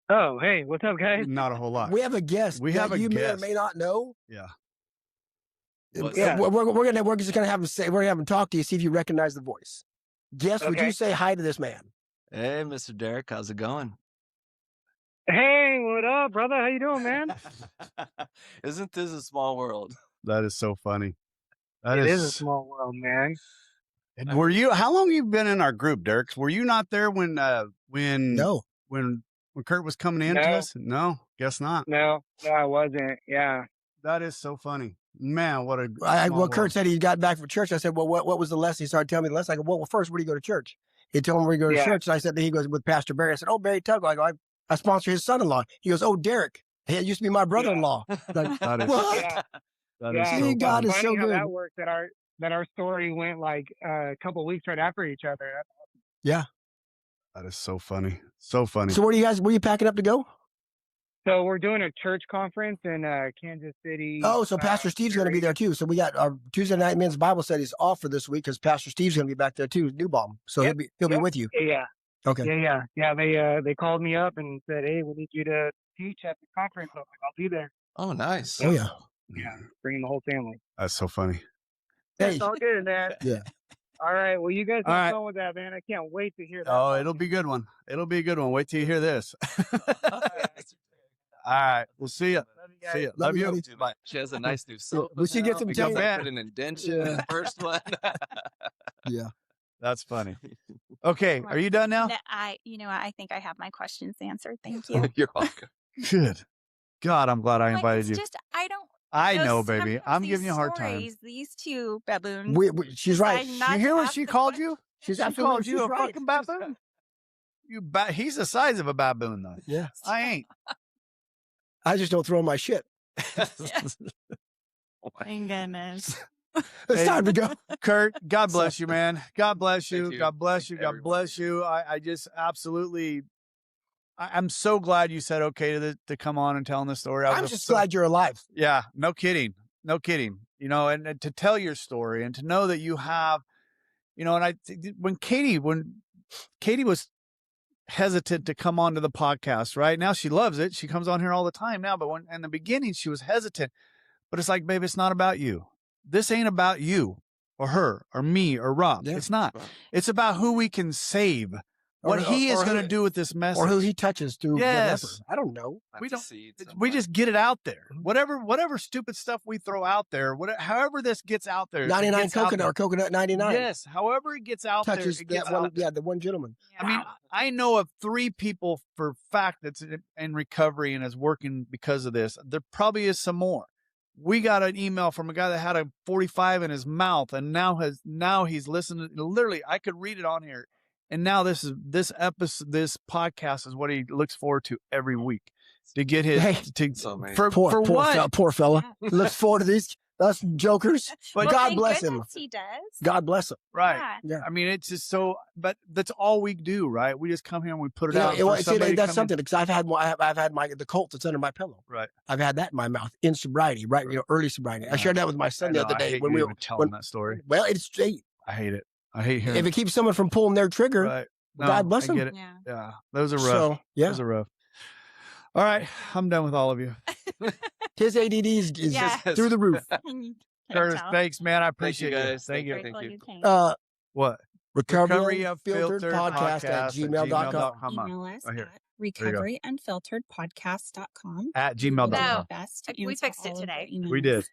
Oh, hey, what's up, guys? Not a whole lot. We have a guest. We that have a you guest. may or may not know. Yeah. What's Yeah, up? we're just gonna have him say, we're gonna have him talk to you, see if you recognize the voice. Guest, would Okay. you say hi to this man? Hey, Mr. Derek, how's it going? Hey, what up, brother? How you doing, man? Isn't this a small world? That is so funny. That It is a small world, man. And were you, how long you been in our group, Derek? Were you not there when No. when Kurt was coming in to No. us? No, guess not. No, I wasn't. Yeah. That is so funny. Man, what a Well, small Kurt world. said he got back from church. I said, well, what was the lesson? He started telling me the lesson. I go, well, first, where do you go to church? He told me where you go to Yeah. church. And I said, he goes with Pastor Barry. I said, oh, Barry Tuggle. I go, I sponsor his son-in-law. He goes, oh, Derek. He used to be my brother-in-law. Like, That is, what? Yeah. that Yeah. is so See, God funny. is Funny so how good. that worked, that our story went like a couple weeks right after each other. That is so funny. So funny. So where are you packing up to go? So we're doing a church conference in Kansas City. Oh, so Pastor Steve's going to be there too. So we got our Tuesday night men's Bible studies off for this week because Pastor Steve's going to be back there too, Newbaum. So Yep, he'll be yep. with you. Yeah. Okay. Yeah. They called me up and said, hey, we need you to teach at the conference. I was like, I'll be there. Oh, nice. Oh yeah. Yeah. Bringing the whole family. That's so funny. Hey. It's all good, man. Yeah. All right. Well, you guys All have right. fun with that, man. I can't wait to hear that. Oh, it'll be a good one. It'll be a good one. Wait till you hear this. All right. We'll see you. Love you guys. See you. Love Love you, you. buddy. Bye. She has a nice new sofa. we should get now some because tape. I put an indention in the first one. Yeah. That's funny. Okay. Are you done now? No, I think I have my questions answered. Thank you. You're welcome. Good. God, I'm glad I Like, invited it's you. just, I don't. I those- know, baby. sometimes I'm these giving you a hard time. stories, These two baboons. She's right. decide not You to hear what ask she the called question. you? She's She absolutely called you she's a right. fucking baboon? He's the size of a baboon, though. Yeah. I ain't. I just don't throw my shit. Thank goodness. It's Hey. time to go. Kurt, God bless you, man. God bless you. Thank you. God bless you. Thank God everyone. bless you. I just absolutely, I'm so glad you said okay to come on and telling this story. I'm just glad you're alive. Yeah, no kidding. No kidding. You know, and to tell your story and to know that you have, you know, and when Katie was hesitant to come onto the podcast, right? Now she loves it. She comes on here all the time now, but when in the beginning she was hesitant. But it's like, babe, it's not about you. This ain't about you or her or me or Rob. Yeah. It's not. Right. It's about who we can save. What he is or going to who- do with this message. Or who he touches through Yes. whatever. I don't know. We don't- See we just get it out there. Mm-hmm. Whatever stupid stuff we throw out there, however this gets out there. if it 99 gets out coconut or coconut 99 there- Yes, however it gets out touches there, it gets that one. out there. Yeah, the one gentleman. I mean, I know of 3 people for fact that's in recovery and is working because of this. There probably is some more. We got an email from a guy that had a 45 in his mouth and now he's listening. Literally, I could read it on here. And now this podcast is what he looks forward to every week to get his Hey. So amazing. for Poor what? poor fella. Looks forward to these us jokers. But God thank bless him. goodness He does. God bless him. Right. Yeah. Yeah. I mean, it's just so, but that's all we do, right? We just come here and we put it You know, out. for see, somebody to that's come in. something because I've had the Colt that's under my pillow. Right. I've had that in my mouth in sobriety, right? You know, early sobriety. I shared that with my I son know, the other I day hate when you we even were. telling that story. Well, it's I hate it. I hate hearing if it keeps someone from pulling their trigger, Right. God bless I them. get it. Yeah. Yeah. Those are rough. so yeah, Those are rough. All right. I'm done with all of you. his ADD is Yeah. through the roof. Can't Curtis, tell. thanks, man. I Thank appreciate you you. guys. Thank you. Thank Grateful you. you came. What? Recovery Unfiltered Unfiltered podcast at gmail.com. gmail.com. Email us Right here. at recoveryunfilteredpodcast.com. at We will do gmail.com. our best to We answer fixed it all of your today. emails. We did.